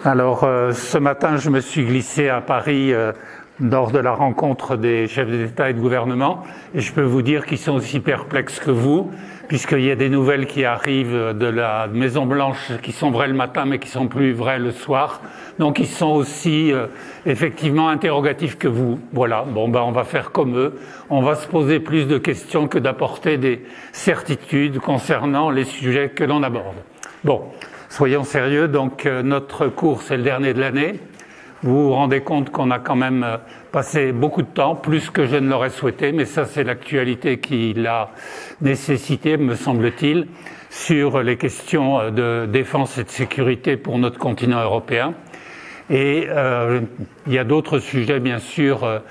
Alors, ce matin, je me suis glissé à Paris lors de la rencontre des chefs d'État et de gouvernement, et je peux vous dire qu'ils sont aussi perplexes que vous, puisqu'il y a des nouvelles qui arrivent de la Maison-Blanche qui sont vraies le matin, mais qui sont plus vraies le soir. Donc, ils sont aussi effectivement interrogatifs que vous. Voilà, bon, on va faire comme eux. On va se poser plus de questions que d'apporter des certitudes concernant les sujets que l'on aborde. Bon, soyons sérieux. Donc, notre cours, c'est le dernier de l'année. Vous vous rendez compte qu'on a quand même passé beaucoup de temps, plus que je ne l'aurais souhaité, mais ça c'est l'actualité qui l'a nécessité, me semble-t-il, sur les questions de défense et de sécurité pour notre continent européen. Et il y a d'autres sujets, bien sûr,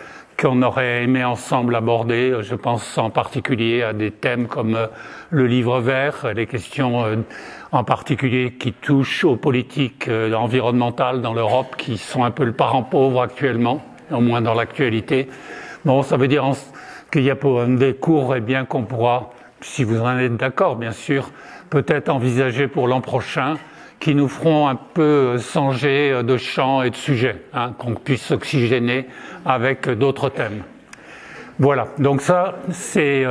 qu'on aurait aimé ensemble aborder. Je pense en particulier à des thèmes comme le livre vert, les questions en particulier qui touchent aux politiques environnementales dans l'Europe, qui sont un peu le parent pauvre actuellement, au moins dans l'actualité. Bon, ça veut dire qu'il y a des cours, et bien qu'on pourra, si vous en êtes d'accord, bien sûr, peut-être envisager pour l'an prochain, qui nous feront un peu changer de champ et de sujet, qu'on puisse s'oxygéner avec d'autres thèmes. Voilà, donc ça, c'est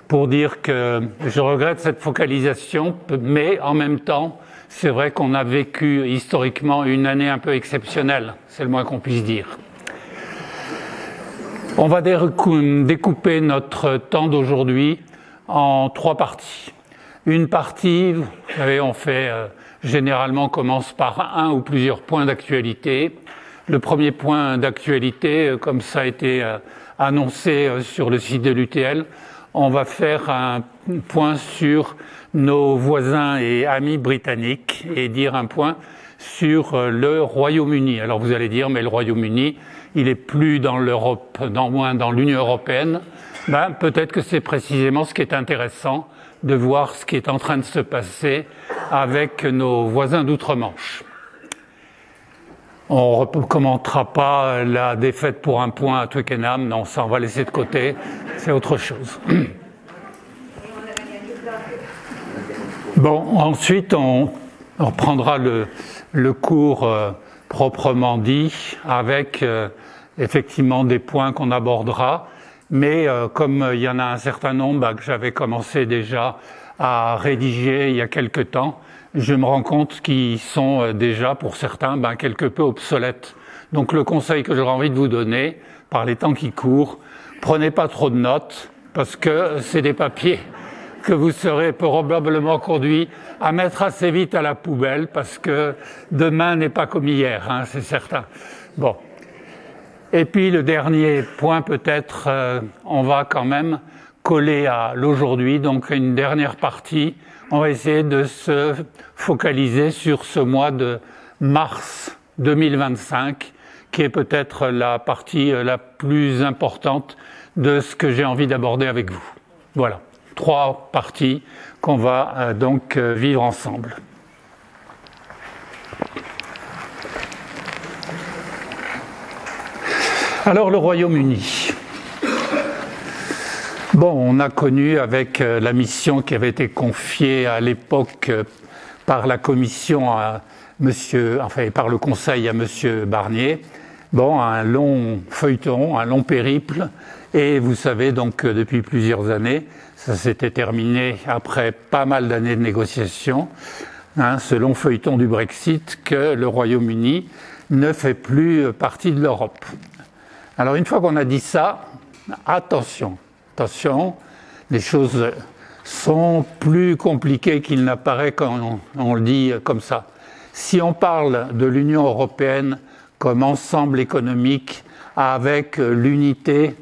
pour dire que je regrette cette focalisation, mais en même temps, c'est vrai qu'on a vécu historiquement une année un peu exceptionnelle, c'est le moins qu'on puisse dire. On va découper notre temps d'aujourd'hui en 3 parties. Une partie, vous savez, on fait généralement commence par un ou plusieurs points d'actualité. Le premier point d'actualité, comme ça a été annoncé sur le site de l'UTL, on va faire un point sur nos voisins et amis britanniques et dire un point sur le Royaume-Uni. Alors vous allez dire, mais le Royaume-Uni, il est plus dans l'Europe, moins dans l'Union européenne. Peut-être que c'est précisément ce qui est intéressant de voir ce qui est en train de se passer avec nos voisins d'outre-Manche. On ne commentera pas la défaite pour un point à Twickenham, non, ça on va laisser de côté, c'est autre chose. Bon, ensuite on reprendra le cours proprement dit, avec effectivement des points qu'on abordera, mais comme il y en a un certain nombre que j'avais commencé déjà à rédiger il y a quelque temps, je me rends compte qu'ils sont déjà, pour certains, quelque peu obsolètes. Donc le conseil que j'aurais envie de vous donner, par les temps qui courent, prenez pas trop de notes, parce que c'est des papiers que vous serez probablement conduit à mettre assez vite à la poubelle, parce que demain n'est pas comme hier, c'est certain. Bon. Et puis le dernier point, peut-être, on va quand même coller à l'aujourd'hui, donc une dernière partie. On va essayer de se focaliser sur ce mois de mars 2025, qui est peut-être la partie la plus importante de ce que j'ai envie d'aborder avec vous. Voilà, 3 parties qu'on va donc vivre ensemble. Alors le Royaume-Uni. Bon, on a connu avec la mission qui avait été confiée à l'époque par la Commission à par le Conseil à Monsieur Barnier, un long feuilleton, un long périple, et vous savez donc que depuis plusieurs années, ça s'était terminé après pas mal d'années de négociations, ce long feuilleton du Brexit, que le Royaume-Uni ne fait plus partie de l'Europe. Alors une fois qu'on a dit ça, attention, les choses sont plus compliquées qu'il n'apparaît quand on le dit comme ça. Si on parle de l'Union européenne comme ensemble économique avec l'unité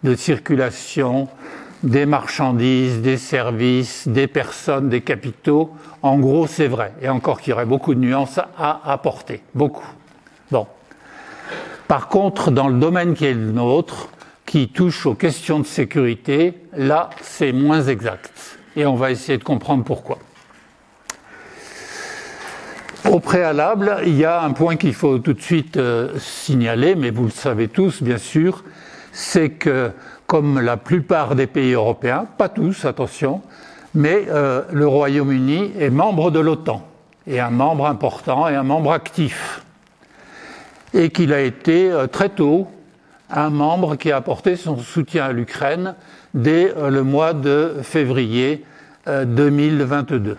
de circulation des marchandises, des services, des personnes, des capitaux, en gros c'est vrai. Et encore qu'il y aurait beaucoup de nuances à apporter, beaucoup. Bon. Par contre, dans le domaine qui est le nôtre, qui touche aux questions de sécurité, là, c'est moins exact. Et on va essayer de comprendre pourquoi. Au préalable, il y a un point qu'il faut tout de suite signaler, mais vous le savez tous, bien sûr, c'est que, comme la plupart des pays européens, pas tous, attention, mais le Royaume-Uni est membre de l'OTAN, et un membre important et un membre actif. et qu'il a été très tôt un membre qui a apporté son soutien à l'Ukraine dès le mois de février 2022.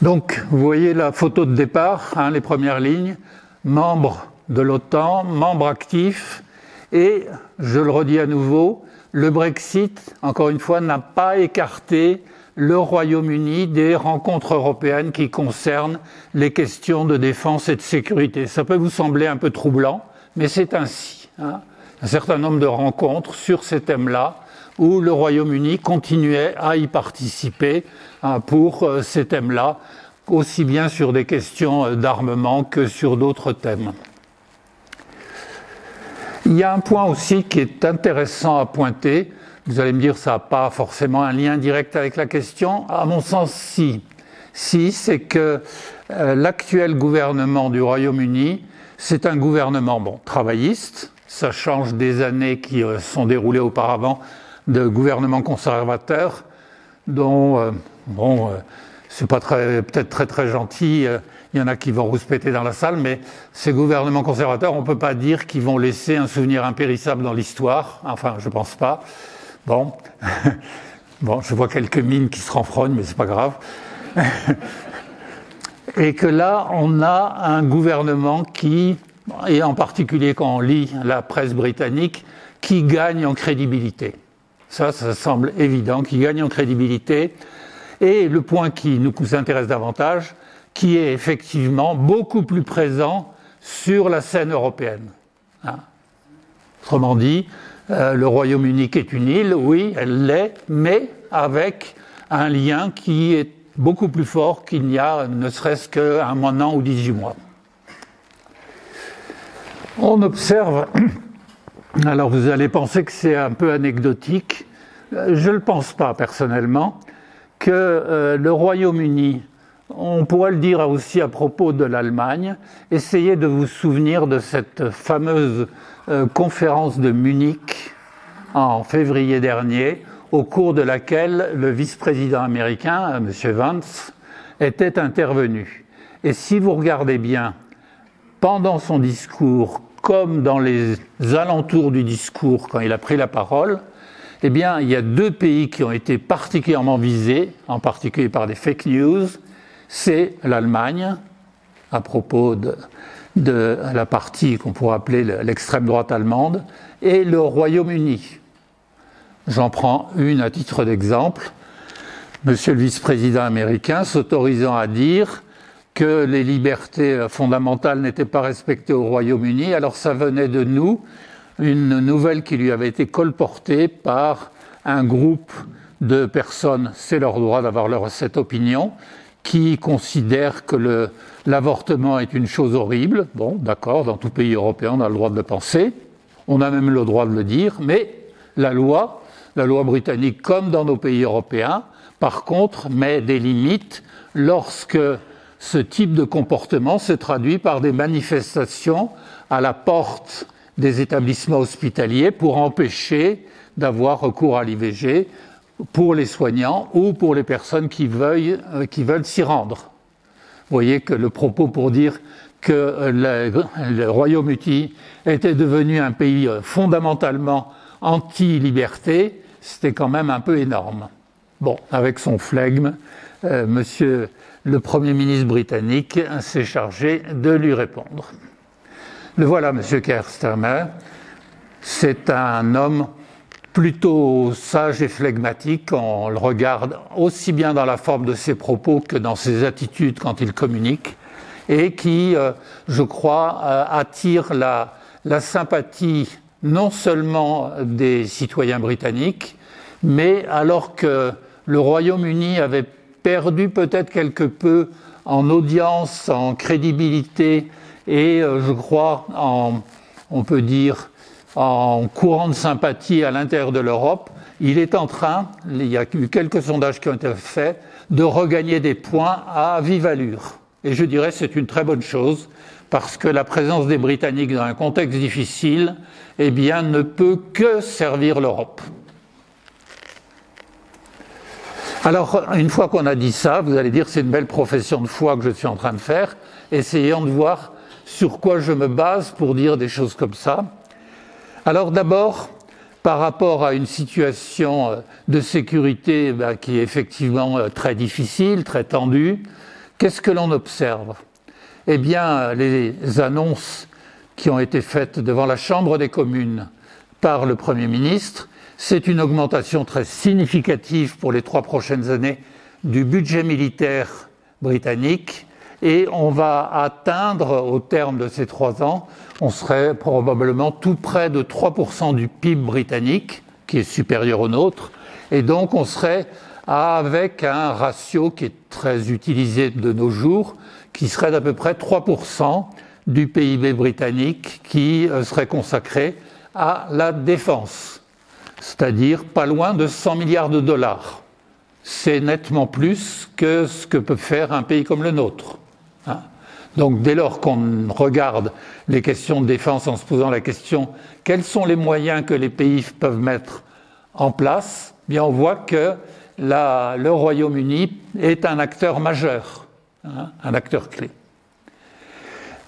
Donc, vous voyez la photo de départ, les premières lignes, membre de l'OTAN, membre actif, et, je le redis à nouveau, le Brexit, encore une fois, n'a pas écarté le Royaume-Uni des rencontres européennes qui concernent les questions de défense et de sécurité. Ça peut vous sembler un peu troublant, mais c'est ainsi. Un certain nombre de rencontres sur ces thèmes-là, où le Royaume-Uni continuait à y participer pour ces thèmes-là, aussi bien sur des questions d'armement que sur d'autres thèmes. Il y a un point aussi qui est intéressant à pointer. Vous allez me dire, ça n'a pas forcément un lien direct avec la question. À mon sens, si. Si, c'est que l'actuel gouvernement du Royaume-Uni, c'est un gouvernement travailliste. Ça change des années qui sont déroulées auparavant de gouvernements conservateurs, dont, c'est pas peut-être très gentil, il y en a qui vont rouspéter dans la salle, mais ces gouvernements conservateurs, on ne peut pas dire qu'ils vont laisser un souvenir impérissable dans l'histoire. Enfin, je ne pense pas. Bon, je vois quelques mines qui se renfrognent, mais c'est pas grave. Et que là, on a un gouvernement qui, et en particulier quand on lit la presse britannique, qui gagne en crédibilité. Ça semble évident, qui gagne en crédibilité. Et le point qui nous intéresse davantage, qui est effectivement beaucoup plus présent sur la scène européenne. Autrement dit, le Royaume-Uni qui est une île, oui, elle l'est, mais avec un lien qui est beaucoup plus fort qu'il n'y a ne serait-ce qu'un an ou 18 mois. On observe, alors vous allez penser que c'est un peu anecdotique, je ne le pense pas personnellement, que le Royaume-Uni, on pourrait le dire aussi à propos de l'Allemagne, essayez de vous souvenir de cette fameuse conférence de Munich en février dernier, au cours de laquelle le vice-président américain, M. Vance, était intervenu. Et si vous regardez bien, pendant son discours, comme dans les alentours du discours, quand il a pris la parole, eh bien, il y a deux pays qui ont été particulièrement visés, en particulier par des fake news. C'est l'Allemagne, à propos de la partie qu'on pourrait appeler l'extrême droite allemande, et le Royaume-Uni. J'en prends une à titre d'exemple. Monsieur le vice-président américain s'autorisant à dire que les libertés fondamentales n'étaient pas respectées au Royaume-Uni, alors ça venait de nous, une nouvelle qui lui avait été colportée par un groupe de personnes, c'est leur droit d'avoir cette opinion, qui considèrent que l'avortement est une chose horrible. Bon, d'accord, dans tout pays européen, on a le droit de le penser, on a même le droit de le dire, mais la loi britannique, comme dans nos pays européens, par contre, met des limites lorsque ce type de comportement se traduit par des manifestations à la porte des établissements hospitaliers pour empêcher d'avoir recours à l'IVG pour les soignants ou pour les personnes qui veulent s'y rendre. Vous voyez que le propos pour dire que le Royaume-Uni était devenu un pays fondamentalement anti-liberté, c'était quand même un peu énorme. Bon, avec son flegme, monsieur le Premier ministre britannique s'est chargé de lui répondre. Le voilà, monsieur Keir Starmer. C'est un homme plutôt sage et flegmatique. On le regarde aussi bien dans la forme de ses propos que dans ses attitudes quand il communique, et qui, je crois, attire la sympathie non seulement des citoyens britanniques, mais alors que le Royaume-Uni avait perdu peut-être quelque peu en audience, en crédibilité et, je crois, on peut dire, en courant de sympathie à l'intérieur de l'Europe, il est en train, il y a eu quelques sondages qui ont été faits, de regagner des points à vive allure. Et je dirais que c'est une très bonne chose, parce que la présence des Britanniques dans un contexte difficile, eh bien, ne peut que servir l'Europe. Alors, une fois qu'on a dit ça, vous allez dire c'est une belle profession de foi que je suis en train de faire, essayons de voir sur quoi je me base pour dire des choses comme ça. Alors d'abord, par rapport à une situation de sécurité qui est effectivement très difficile, très tendue, qu'est-ce que l'on observe? Eh bien, les annonces qui ont été faites devant la Chambre des communes par le Premier ministre, c'est une augmentation très significative pour les 3 prochaines années du budget militaire britannique, et on va atteindre, au terme de ces 3 ans, on serait probablement tout près de 3% du PIB britannique, qui est supérieur au nôtre, et donc on serait avec un ratio qui est très utilisé de nos jours, qui serait d'à peu près 3% du PIB britannique qui serait consacré à la défense, c'est-à-dire pas loin de 100 milliards de dollars. C'est nettement plus que ce que peut faire un pays comme le nôtre. Donc dès lors qu'on regarde les questions de défense en se posant la question quels sont les moyens que les pays peuvent mettre en place, bien on voit que le Royaume-Uni est un acteur majeur, un acteur clé.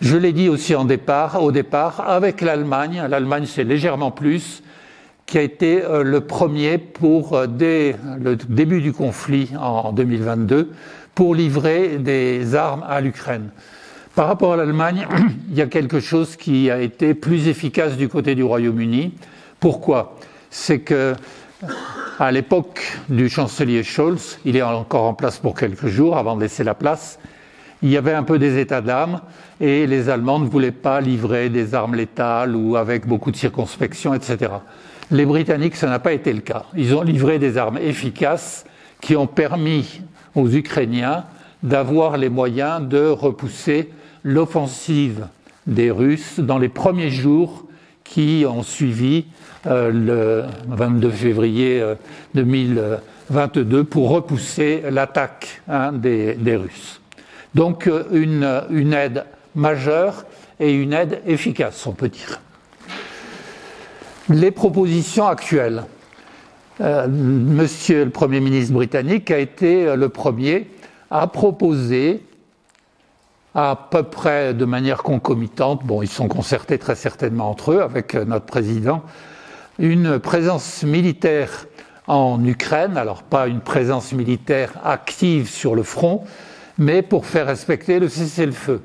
Je l'ai dit aussi au départ, avec l'Allemagne c'est légèrement plus, qui a été le premier dès le début du conflit en 2022, pour livrer des armes à l'Ukraine. Par rapport à l'Allemagne, il y a quelque chose qui a été plus efficace du côté du Royaume-Uni. Pourquoi? C'est que à l'époque du chancelier Scholz, il est encore en place pour quelques jours avant de laisser la place, il y avait un peu des états d'âme et les Allemands ne voulaient pas livrer des armes létales ou avec beaucoup de circonspection, etc. Les Britanniques, ça n'a pas été le cas. Ils ont livré des armes efficaces qui ont permis aux Ukrainiens d'avoir les moyens de repousser l'offensive des Russes dans les premiers jours qui ont suivi le 22 février 2022 pour repousser l'attaque des Russes. Donc une aide majeure et une aide efficace, on peut dire. Les propositions actuelles. Monsieur le Premier ministre britannique a été le premier à proposer, à peu près de manière concomitante, ils sont concertés très certainement entre eux avec notre président, une présence militaire en Ukraine, alors pas une présence militaire active sur le front, mais pour faire respecter le cessez-le-feu.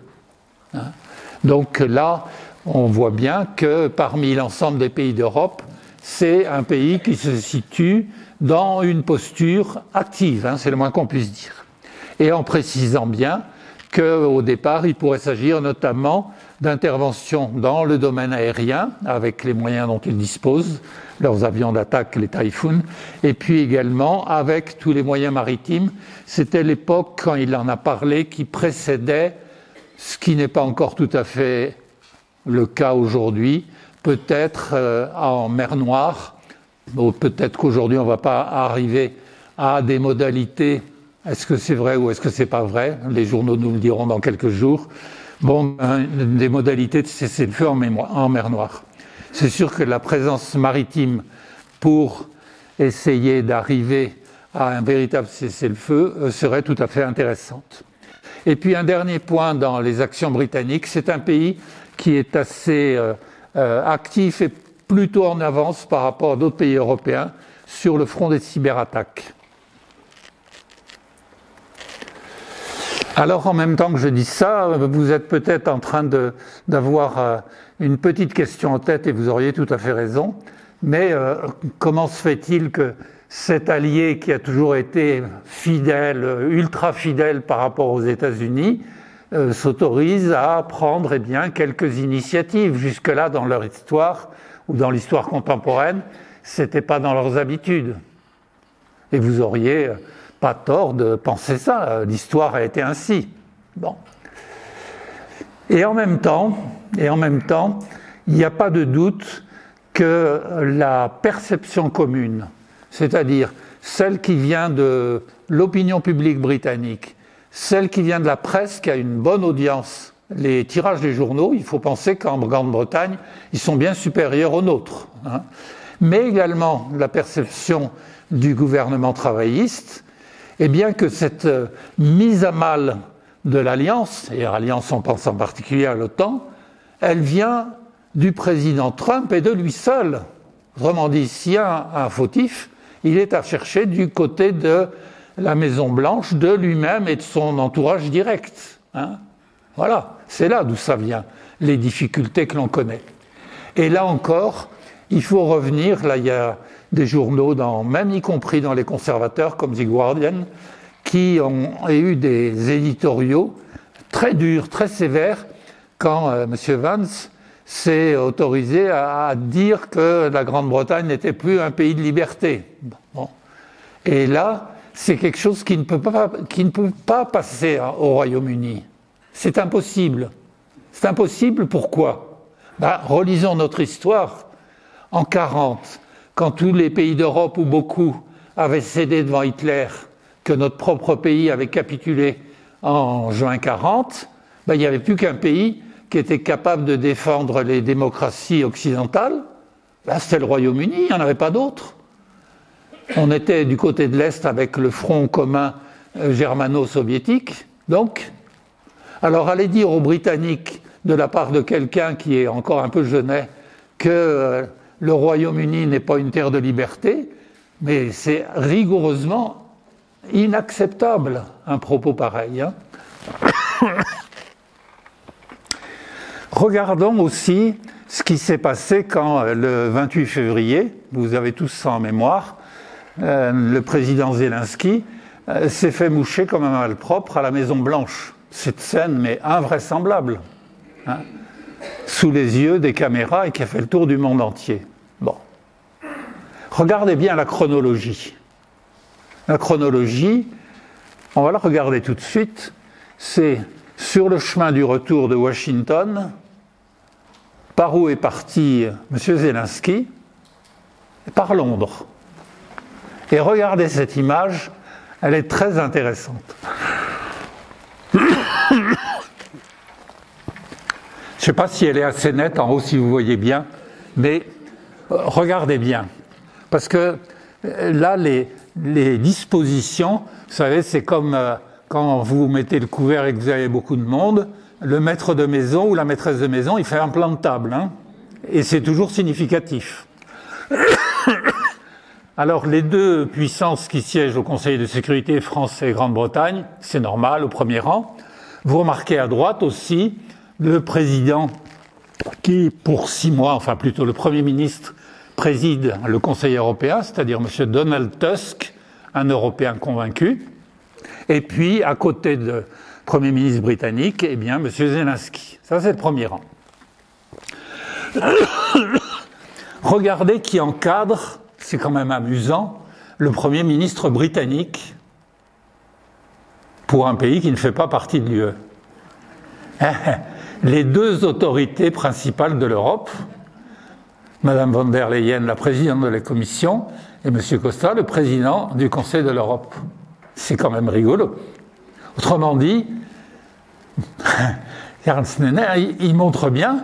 Donc là, on voit bien que parmi l'ensemble des pays d'Europe, c'est un pays qui se situe dans une posture active, c'est le moins qu'on puisse dire. Et en précisant bien qu'au départ, il pourrait s'agir notamment d'interventions dans le domaine aérien, avec les moyens dont ils disposent, leurs avions d'attaque, les Typhoon, et puis également avec tous les moyens maritimes. C'était l'époque, quand il en a parlé, qui précédait, ce qui n'est pas encore tout à fait le cas aujourd'hui, peut-être en mer Noire, peut-être qu'aujourd'hui on ne va pas arriver à des modalités, est-ce que c'est vrai ou est-ce que c'est pas vrai, les journaux nous le diront dans quelques jours, des modalités de cessez-le-feu en mer Noire. C'est sûr que la présence maritime pour essayer d'arriver à un véritable cessez-le-feu serait tout à fait intéressante. Et puis un dernier point dans les actions britanniques, c'est un pays qui est assez actif et plutôt en avance par rapport à d'autres pays européens sur le front des cyberattaques. Alors en même temps que je dis ça, vous êtes peut-être en train d'avoir une petite question en tête et vous auriez tout à fait raison, mais comment se fait-il que cet allié qui a toujours été fidèle, ultra fidèle par rapport aux États-Unis, s'autorise à prendre quelques initiatives? Jusque-là, dans leur histoire ou dans l'histoire contemporaine, c'était pas dans leurs habitudes. Et vous auriez pas tort de penser ça, l'histoire a été ainsi. Et en même temps, il n'y a pas de doute que la perception commune, c'est-à-dire celle qui vient de l'opinion publique britannique, celle qui vient de la presse qui a une bonne audience, les tirages des journaux, il faut penser qu'en Grande-Bretagne, ils sont bien supérieurs aux nôtres. Mais également la perception du gouvernement travailliste, que cette mise à mal de l'Alliance, et l'Alliance on pense en particulier à l'OTAN, elle vient du président Trump et de lui seul. Autrement dit, s'il y a un fautif, il est à chercher du côté de la Maison-Blanche, de lui-même et de son entourage direct. Voilà, c'est là d'où ça vient, les difficultés que l'on connaît. Et là encore, il faut revenir, là il y a des journaux, même y compris dans les conservateurs comme The Guardian, qui ont eu des éditoriaux très durs, très sévères, quand M. Vance s'est autorisé à dire que la Grande-Bretagne n'était plus un pays de liberté. Bon. Et là, c'est quelque chose qui ne peut pas passer au Royaume-Uni. C'est impossible. C'est impossible, pourquoi ? Relisons notre histoire. En 1940, quand tous les pays d'Europe, ou beaucoup, avaient cédé devant Hitler, que notre propre pays avait capitulé en juin 1940, il n'y avait plus qu'un pays qui était capable de défendre les démocraties occidentales. C'était le Royaume-Uni, il n'y en avait pas d'autres. On était du côté de l'Est avec le front commun germano-soviétique. Donc, alors aller dire aux Britanniques, de la part de quelqu'un qui est encore un peu jeunet, que le Royaume-Uni n'est pas une terre de liberté, mais c'est rigoureusement inacceptable, un propos pareil. Regardons aussi ce qui s'est passé quand, le 28 février, vous avez tous ça en mémoire, le président Zelensky s'est fait moucher comme un malpropre à la Maison-Blanche. Cette scène, mais invraisemblable, sous les yeux des caméras et qui a fait le tour du monde entier. Bon. Regardez bien la chronologie. La chronologie, on va la regarder tout de suite, c'est sur le chemin du retour de Washington, par où est parti M. Zelensky, par Londres. Et regardez cette image, elle est très intéressante. Je ne sais pas si elle est assez nette en haut, si vous voyez bien, mais regardez bien. Parce que là, les dispositions, vous savez, c'est comme quand vous mettez le couvert et que vous avez beaucoup de monde, le maître de maison ou la maîtresse de maison, il fait un plan de table, et c'est toujours significatif. Alors, les deux puissances qui siègent au Conseil de sécurité, France et Grande-Bretagne, c'est normal, au premier rang. Vous remarquez à droite aussi le président qui, pour 6 mois, enfin plutôt le Premier ministre, préside le Conseil européen, c'est-à-dire M. Donald Tusk, un Européen convaincu. Et puis, à côté du Premier ministre britannique, eh bien, M. Zelensky. Ça, c'est le premier rang. Regardez qui encadre, c'est quand même amusant, le Premier ministre britannique pour un pays qui ne fait pas partie de l'UE. Les deux autorités principales de l'Europe, Mme von der Leyen, la présidente de la Commission, et M. Costa, le président du Conseil de l'Europe. C'est quand même rigolo. Autrement dit, Ernst Nenner, il montre bien,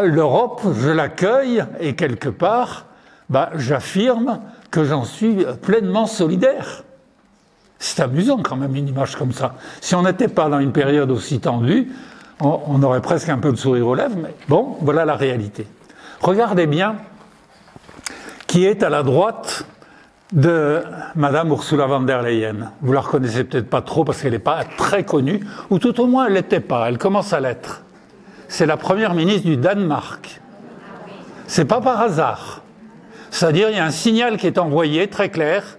l'Europe, je l'accueille, et quelque part, j'affirme que j'en suis pleinement solidaire. C'est amusant quand même, une image comme ça. Si on n'était pas dans une période aussi tendue, on aurait presque un peu de sourire aux lèvres, mais bon, voilà la réalité. Regardez bien qui est à la droite de Madame Ursula von der Leyen. Vous la reconnaissez peut-être pas trop parce qu'elle n'est pas très connue, ou tout au moins elle l'était pas, elle commence à l'être. C'est la première ministre du Danemark. C'est pas par hasard. C'est-à-dire, il y a un signal qui est envoyé, très clair,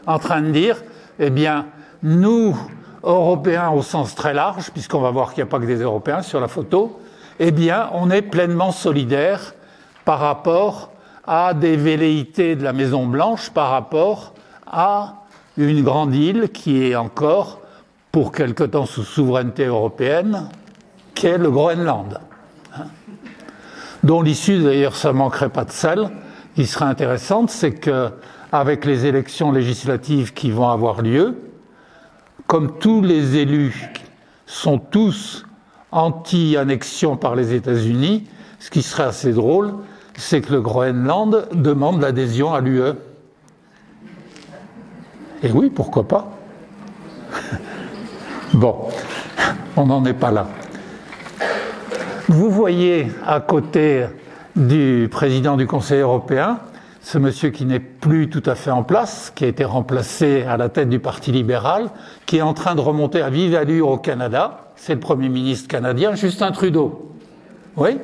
en train de dire, eh bien, nous, Européens au sens très large, puisqu'on va voir qu'il n'y a pas que des Européens sur la photo, eh bien, on est pleinement solidaires par rapport à des velléités de la Maison-Blanche, par rapport à une grande île qui est encore, pour quelque temps sous souveraineté européenne, qui est le Groenland, dont l'issue, d'ailleurs, ça ne manquerait pas de sel, qui serait intéressante, c'est qu'avec les élections législatives qui vont avoir lieu, comme tous les élus sont tous anti-annexion par les États-Unis, ce qui serait assez drôle, c'est que le Groenland demande l'adhésion à l'UE. Et oui, pourquoi pas? Bon. On n'en est pas là. Vous voyez à côté du président du Conseil européen, ce monsieur qui n'est plus tout à fait en place, qui a été remplacé à la tête du Parti libéral, qui est en train de remonter à vive allure au Canada. C'est le Premier ministre canadien, Justin Trudeau. Oui ?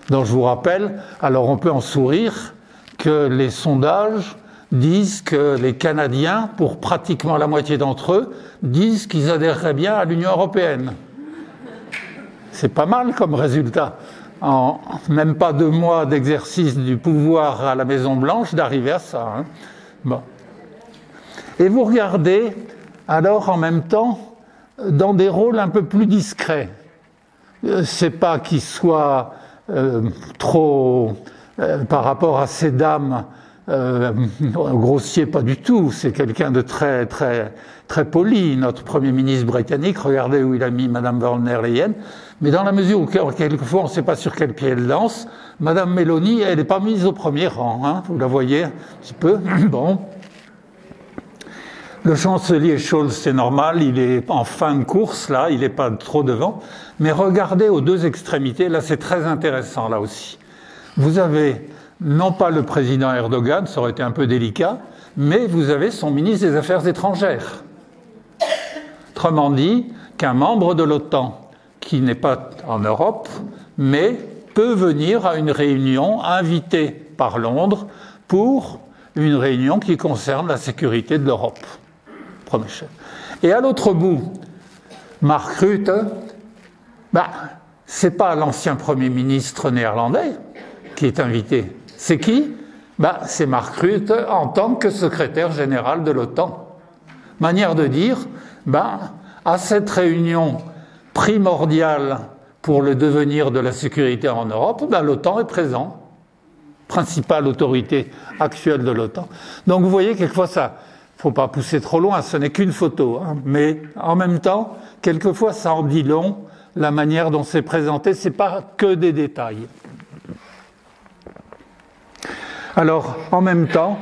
Donc je vous rappelle, alors on peut en sourire, que les sondages disent que les Canadiens, pour pratiquement la moitié d'entre eux, disent qu'ils adhéreraient bien à l'Union européenne. C'est pas mal comme résultat. En même pas 2 mois d'exercice du pouvoir à la Maison-Blanche, d'arriver à ça. Hein. Bon. Et vous regardez, alors en même temps, dans des rôles un peu plus discrets. C'est pas qu'ils soient trop, par rapport à ces dames, grossier, pas du tout. C'est quelqu'un de très, très, très poli. Notre Premier ministre britannique, regardez où il a mis Madame von der Leyen. Mais dans la mesure où, quelquefois, on ne sait pas sur quel pied elle danse, Madame Meloni, elle n'est pas mise au premier rang. Hein, vous la voyez un petit peu. Bon. Le chancelier Scholz, c'est normal, il est en fin de course, là, il n'est pas trop devant. Mais regardez aux 2 extrémités, là, c'est très intéressant, là aussi. Vous avez non pas le président Erdogan, ça aurait été un peu délicat, mais vous avez son ministre des Affaires étrangères. Autrement dit, qu'un membre de l'OTAN, qui n'est pas en Europe, mais peut venir à une réunion invitée par Londres pour une réunion qui concerne la sécurité de l'Europe. Premier chef. Et à l'autre bout, Mark Rutte, c'est pas l'ancien Premier ministre néerlandais qui est invité. C'est qui ? C'est Mark Rutte en tant que secrétaire général de l'OTAN. Manière de dire, à cette réunion primordiale pour le devenir de la sécurité en Europe, l'OTAN est présent. Principale autorité actuelle de l'OTAN. Donc vous voyez, quelquefois ça, faut pas pousser trop loin, ce n'est qu'une photo, hein, mais en même temps, quelquefois ça en dit long, la manière dont c'est présenté, c'est pas que des détails. Alors, en même temps,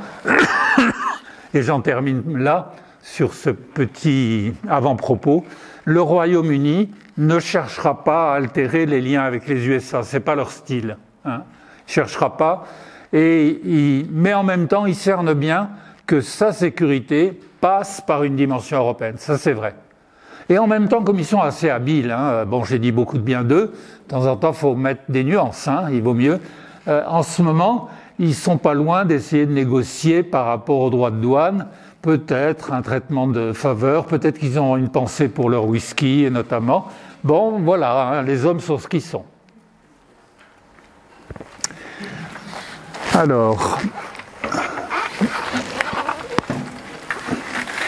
et j'en termine là, sur ce petit avant-propos, le Royaume-Uni ne cherchera pas à altérer les liens avec les USA, c'est pas leur style. Hein. Il cherchera pas, mais en même temps, il cerne bien que sa sécurité passe par une dimension européenne, ça c'est vrai. Et en même temps, comme ils sont assez habiles, hein, bon, j'ai dit beaucoup de bien d'eux, de temps en temps, il faut mettre des nuances, hein, il vaut mieux. En ce moment, ils sont pas loin d'essayer de négocier par rapport aux droits de douane, peut-être un traitement de faveur, peut-être qu'ils ont une pensée pour leur whisky, et notamment. Bon, voilà, hein, les hommes sont ce qu'ils sont. Alors,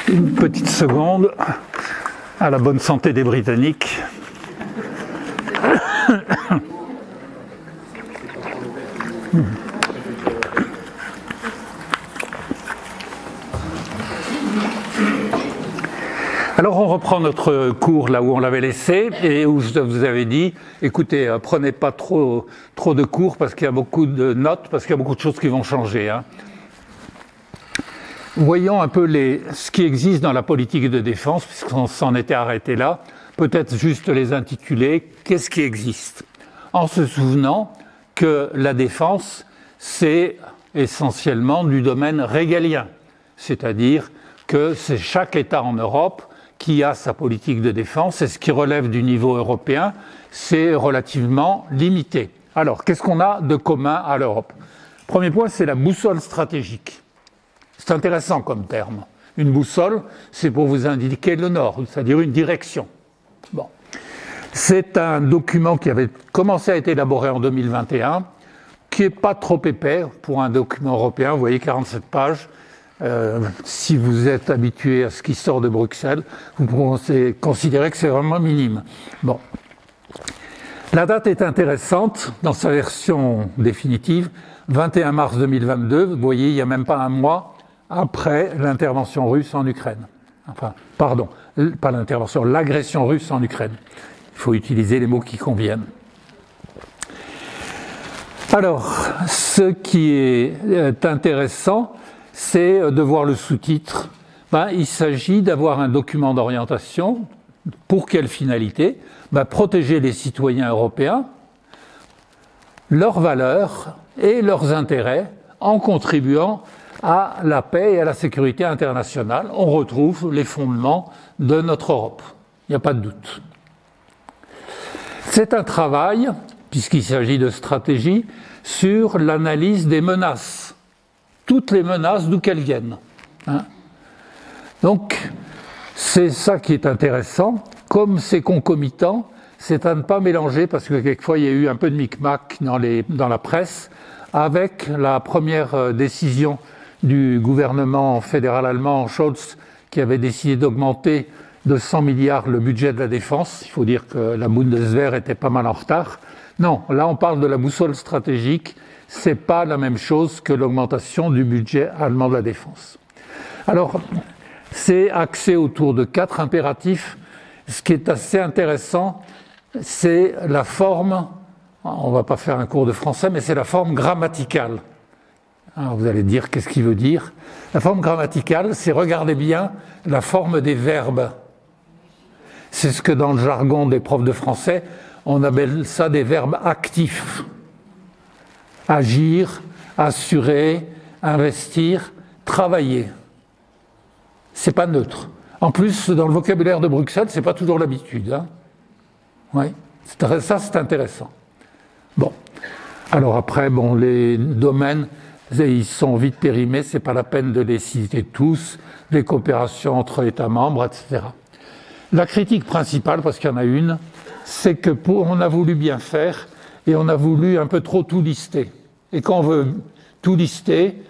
une petite seconde, à la bonne santé des Britanniques. Alors on reprend notre cours là où on l'avait laissé et où je vous avais dit, écoutez, prenez pas trop de cours parce qu'il y a beaucoup de notes, parce qu'il y a beaucoup de choses qui vont changer. Hein. Voyons un peu ce qui existe dans la politique de défense, puisqu'on s'en était arrêté là, peut-être juste les intituler, qu'est-ce qui existe ? En se souvenant que la défense, c'est essentiellement du domaine régalien, c'est-à-dire que c'est chaque État en Europe qui a sa politique de défense, et ce qui relève du niveau européen, c'est relativement limité. Alors, qu'est-ce qu'on a de commun à l'Europe ? Premier point, c'est la boussole stratégique. C'est intéressant comme terme. Une boussole, c'est pour vous indiquer le nord, c'est-à-dire une direction. Bon. C'est un document qui avait commencé à être élaboré en 2021, qui n'est pas trop épais pour un document européen. Vous voyez, 47 pages. Si vous êtes habitué à ce qui sort de Bruxelles, vous pouvez considérer que c'est vraiment minime. Bon. La date est intéressante dans sa version définitive, 21 mars 2022. Vous voyez, il n'y a même pas un mois après l'intervention russe en Ukraine. Enfin, pardon, pas l'intervention, l'agression russe en Ukraine. Il faut utiliser les mots qui conviennent. Alors, ce qui est intéressant, c'est de voir le sous-titre. Il s'agit d'avoir un document d'orientation Pour quelle finalité? Protéger les citoyens européens, leurs valeurs et leurs intérêts en contribuant à la paix et à la sécurité internationale. On retrouve les fondements de notre Europe. Il n'y a pas de doute. C'est un travail, puisqu'il s'agit de stratégie, sur l'analyse des menaces. Toutes les menaces, d'où qu'elles viennent. Donc, c'est ça qui est intéressant. Comme c'est concomitant, c'est à ne pas mélanger, parce que quelquefois il y a eu un peu de micmac dans la presse, avec la première décision du gouvernement fédéral allemand, Scholz, qui avait décidé d'augmenter de 100 milliards le budget de la défense. Il faut dire que la Bundeswehr était pas mal en retard. Non, là on parle de la boussole stratégique, c'est pas la même chose que l'augmentation du budget allemand de la défense. Alors, c'est axé autour de 4 impératifs. Ce qui est assez intéressant, c'est la forme, on ne va pas faire un cours de français, mais c'est la forme grammaticale. Alors vous allez dire, qu'est-ce qu'il veut dire? La forme grammaticale, c'est, regardez bien, la forme des verbes. C'est ce que dans le jargon des profs de français, on appelle ça des verbes actifs. Agir, assurer, investir, travailler. C'est pas neutre. En plus, dans le vocabulaire de Bruxelles, c'est pas toujours l'habitude. Oui, ça c'est intéressant. Bon, alors après, les domaines, ils sont vite périmés, c'est pas la peine de les citer tous, les coopérations entre États membres, etc. La critique principale, parce qu'il y en a une, c'est que on a voulu bien faire et on a voulu un peu trop tout lister. Et quand on veut tout lister,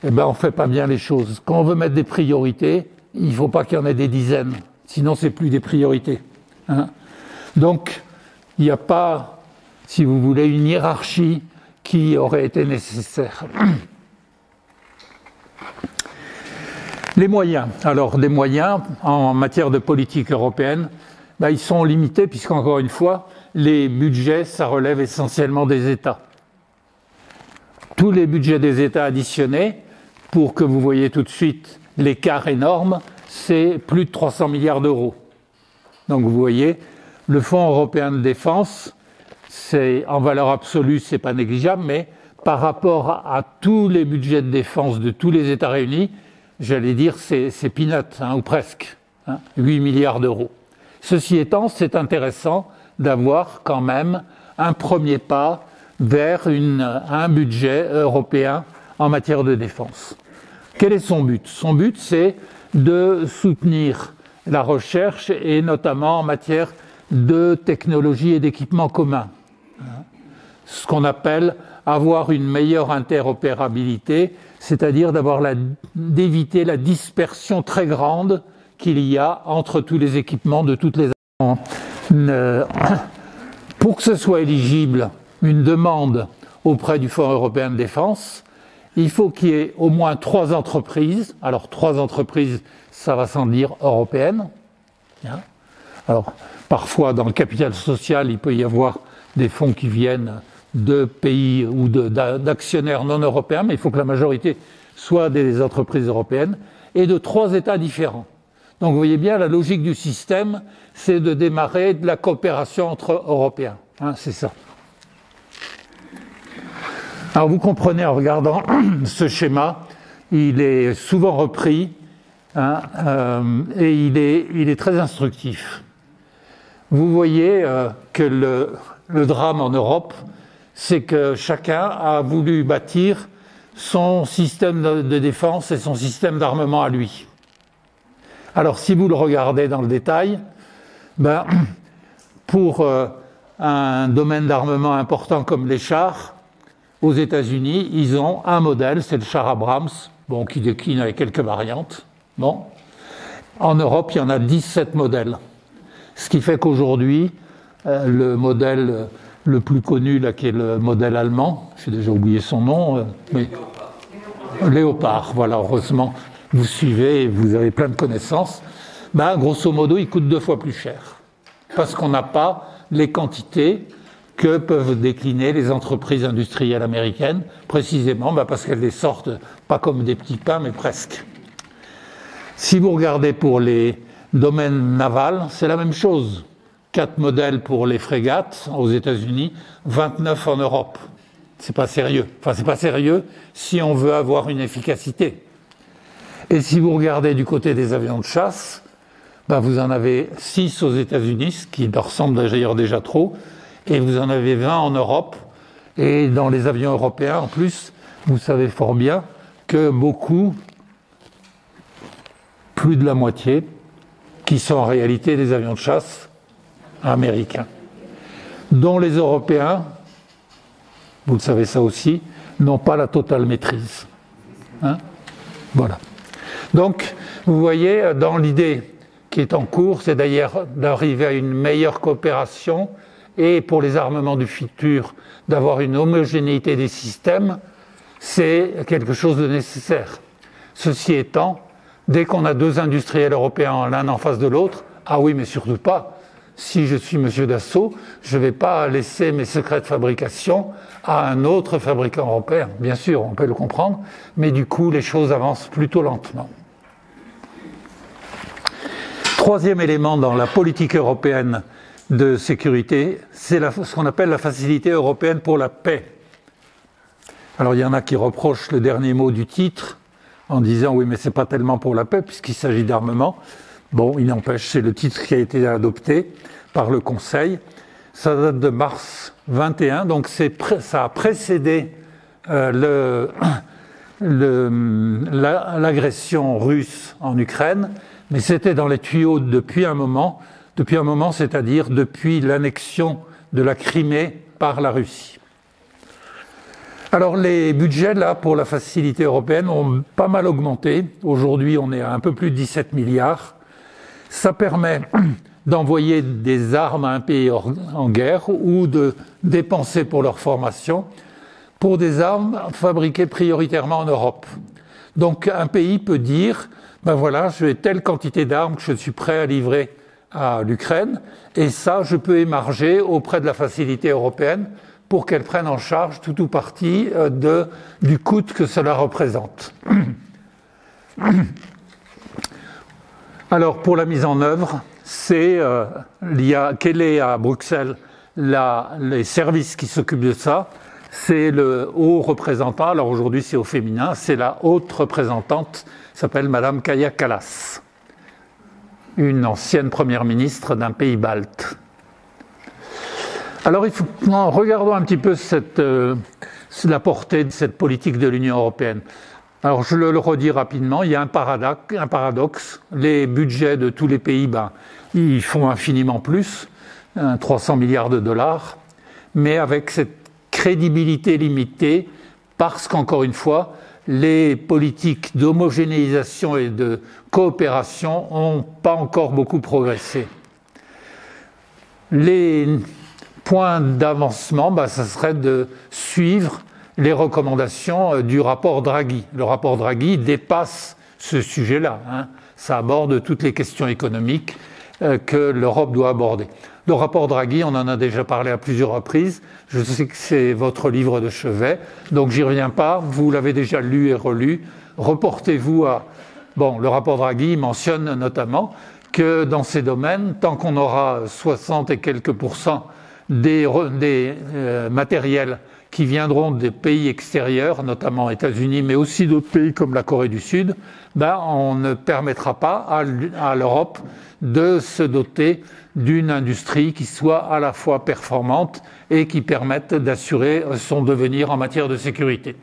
on fait pas bien les choses. Quand on veut mettre des priorités, il faut pas qu'il y en ait des dizaines, sinon c'est plus des priorités. Donc, il n'y a pas, si vous voulez, une hiérarchie qui aurait été nécessaire. Les moyens. Alors, des moyens en matière de politique européenne, ils sont limités puisqu'encore une fois, les budgets, ça relève essentiellement des États. Tous les budgets des États additionnés, pour que vous voyez tout de suite l'écart énorme, c'est plus de 300 milliards d'euros. Donc vous voyez, le Fonds européen de défense, c'est en valeur absolue, c'est pas négligeable, mais par rapport à tous les budgets de défense de tous les États réunis, j'allais dire c'est peanuts, ou presque, 8 milliards d'euros. Ceci étant, c'est intéressant d'avoir quand même un premier pas vers un budget européen en matière de défense. Quel est son but? Son but, c'est de soutenir la recherche et notamment en matière de technologie et d'équipements communs. Ce qu'on appelle avoir une meilleure interopérabilité, c'est-à-dire d'éviter la dispersion très grande qu'il y a entre tous les équipements de toutes les pour que ce soit éligible, une demande auprès du Fonds européen de défense, il faut qu'il y ait au moins 3 entreprises. Alors 3 entreprises, ça va sans dire européennes. Alors parfois dans le capital social, il peut y avoir des fonds qui viennent de pays ou d'actionnaires non européens, mais il faut que la majorité soit des entreprises européennes et de 3 États différents. Donc vous voyez bien, la logique du système, c'est de démarrer de la coopération entre Européens. C'est ça. Alors vous comprenez en regardant ce schéma, il est souvent repris et il est très instructif. Vous voyez que le drame en Europe, c'est que chacun a voulu bâtir son système de défense et son système d'armement à lui. Alors si vous le regardez dans le détail, pour un domaine d'armement important comme les chars, aux États-Unis, ils ont un modèle, c'est le char Abrams, qui décline avec quelques variantes. En Europe, il y en a 17 modèles. Ce qui fait qu'aujourd'hui, le modèle le plus connu, là, qui est le modèle allemand, j'ai déjà oublié son nom, mais Léopard, voilà, heureusement, vous suivez et vous avez plein de connaissances. Grosso modo, il coûte 2 fois plus cher. Parce qu'on n'a pas les quantités que peuvent décliner les entreprises industrielles américaines, précisément parce qu'elles les sortent pas comme des petits pains, mais presque. Si vous regardez pour les Domaine naval, c'est la même chose. 4 modèles pour les frégates aux États-Unis, 29 en Europe. C'est pas sérieux. Enfin, c'est pas sérieux si on veut avoir une efficacité. Et si vous regardez du côté des avions de chasse, vous en avez 6 aux États-Unis, ce qui leur semble d'ailleurs déjà trop, et vous en avez 20 en Europe. Et dans les avions européens, en plus, vous savez fort bien que beaucoup, plus de la moitié, qui sont en réalité des avions de chasse américains, dont les Européens, vous le savez ça aussi, n'ont pas la totale maîtrise. Voilà. Donc, vous voyez, dans l'idée qui est en cours, c'est d'ailleurs d'arriver à une meilleure coopération et pour les armements du futur, d'avoir une homogénéité des systèmes, c'est quelque chose de nécessaire. Ceci étant, dès qu'on a 2 industriels européens l'un en face de l'autre, ah oui, mais surtout pas, si je suis monsieur Dassault, je ne vais pas laisser mes secrets de fabrication à un autre fabricant européen. Bien sûr, on peut le comprendre, mais du coup, les choses avancent plutôt lentement. Troisième élément dans la politique européenne de sécurité, c'est ce qu'on appelle la facilité européenne pour la paix. Alors il y en a qui reprochent le dernier mot du titre en disant oui mais c'est pas tellement pour la paix puisqu'il s'agit d'armement. Bon, il n'empêche, c'est le titre qui a été adopté par le Conseil. Ça date de mars 21, donc ça a précédé l'agression russe en Ukraine, mais c'était dans les tuyaux depuis un moment, c'est-à-dire depuis l'annexion de la Crimée par la Russie. Alors les budgets là pour la facilité européenne ont pas mal augmenté. Aujourd'hui, on est à un peu plus de 17 milliards. Ça permet d'envoyer des armes à un pays en guerre ou de dépenser pour leur formation pour des armes fabriquées prioritairement en Europe. Donc un pays peut dire voilà, j'ai telle quantité d'armes que je suis prêt à livrer à l'Ukraine et ça, je peux émarger auprès de la facilité européenne pour qu'elle prenne en charge tout ou partie du coût que cela représente. Alors, pour la mise en œuvre, quel est à Bruxelles les services qui s'occupent de ça? C'est le haut représentant, alors aujourd'hui c'est au féminin, c'est la haute représentante, s'appelle Madame Kaja Kallas, une ancienne première ministre d'un pays balte. Alors, regardons un petit peu la portée de cette politique de l'Union européenne. Alors, je le redis rapidement, il y a un paradoxe. Les budgets de tous les pays, ils font infiniment plus, 300 milliards de dollars, mais avec cette crédibilité limitée, parce qu'encore une fois, les politiques d'homogénéisation et de coopération n'ont pas encore beaucoup progressé. Les point d'avancement, ça serait de suivre les recommandations du rapport Draghi. Le rapport Draghi dépasse ce sujet-là. Ça aborde toutes les questions économiques que l'Europe doit aborder. Le rapport Draghi, on en a déjà parlé à plusieurs reprises. Je sais que c'est votre livre de chevet, donc j'y reviens pas. Vous l'avez déjà lu et relu. Reportez-vous à... le rapport Draghi mentionne notamment que dans ces domaines, tant qu'on aura 60 et quelques % des matériels qui viendront des pays extérieurs, notamment États-Unis, mais aussi d'autres pays comme la Corée du Sud, on ne permettra pas à l'Europe de se doter d'une industrie qui soit à la fois performante et qui permette d'assurer son devenir en matière de sécurité.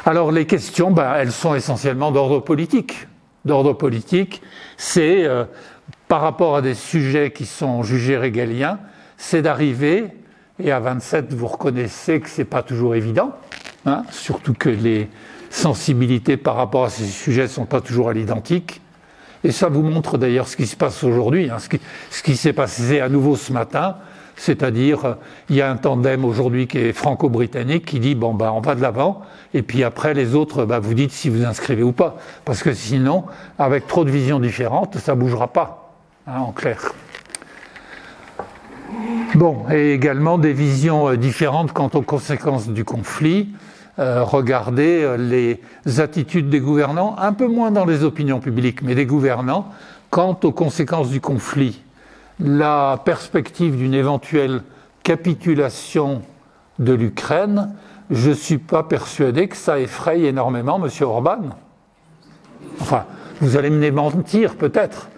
Alors les questions, elles sont essentiellement d'ordre politique. D'ordre politique, c'est par rapport à des sujets qui sont jugés régaliens, c'est d'arriver, et à 27 vous reconnaissez que c'est pas toujours évident, surtout que les sensibilités par rapport à ces sujets sont pas toujours à l'identique. Et ça vous montre d'ailleurs ce qui se passe aujourd'hui, ce qui s'est passé à nouveau ce matin, c'est-à-dire il y a un tandem aujourd'hui qui est franco-britannique qui dit on va de l'avant, et puis après les autres, vous dites si vous inscrivez ou pas, parce que sinon, avec trop de visions différentes, ça bougera pas, en clair. Et également des visions différentes quant aux conséquences du conflit. regardez les attitudes des gouvernants, un peu moins dans les opinions publiques, mais des gouvernants, quant aux conséquences du conflit. La perspective d'une éventuelle capitulation de l'Ukraine, je ne suis pas persuadé que ça effraie énormément M. Orban. Enfin, vous allez me démentir peut-être.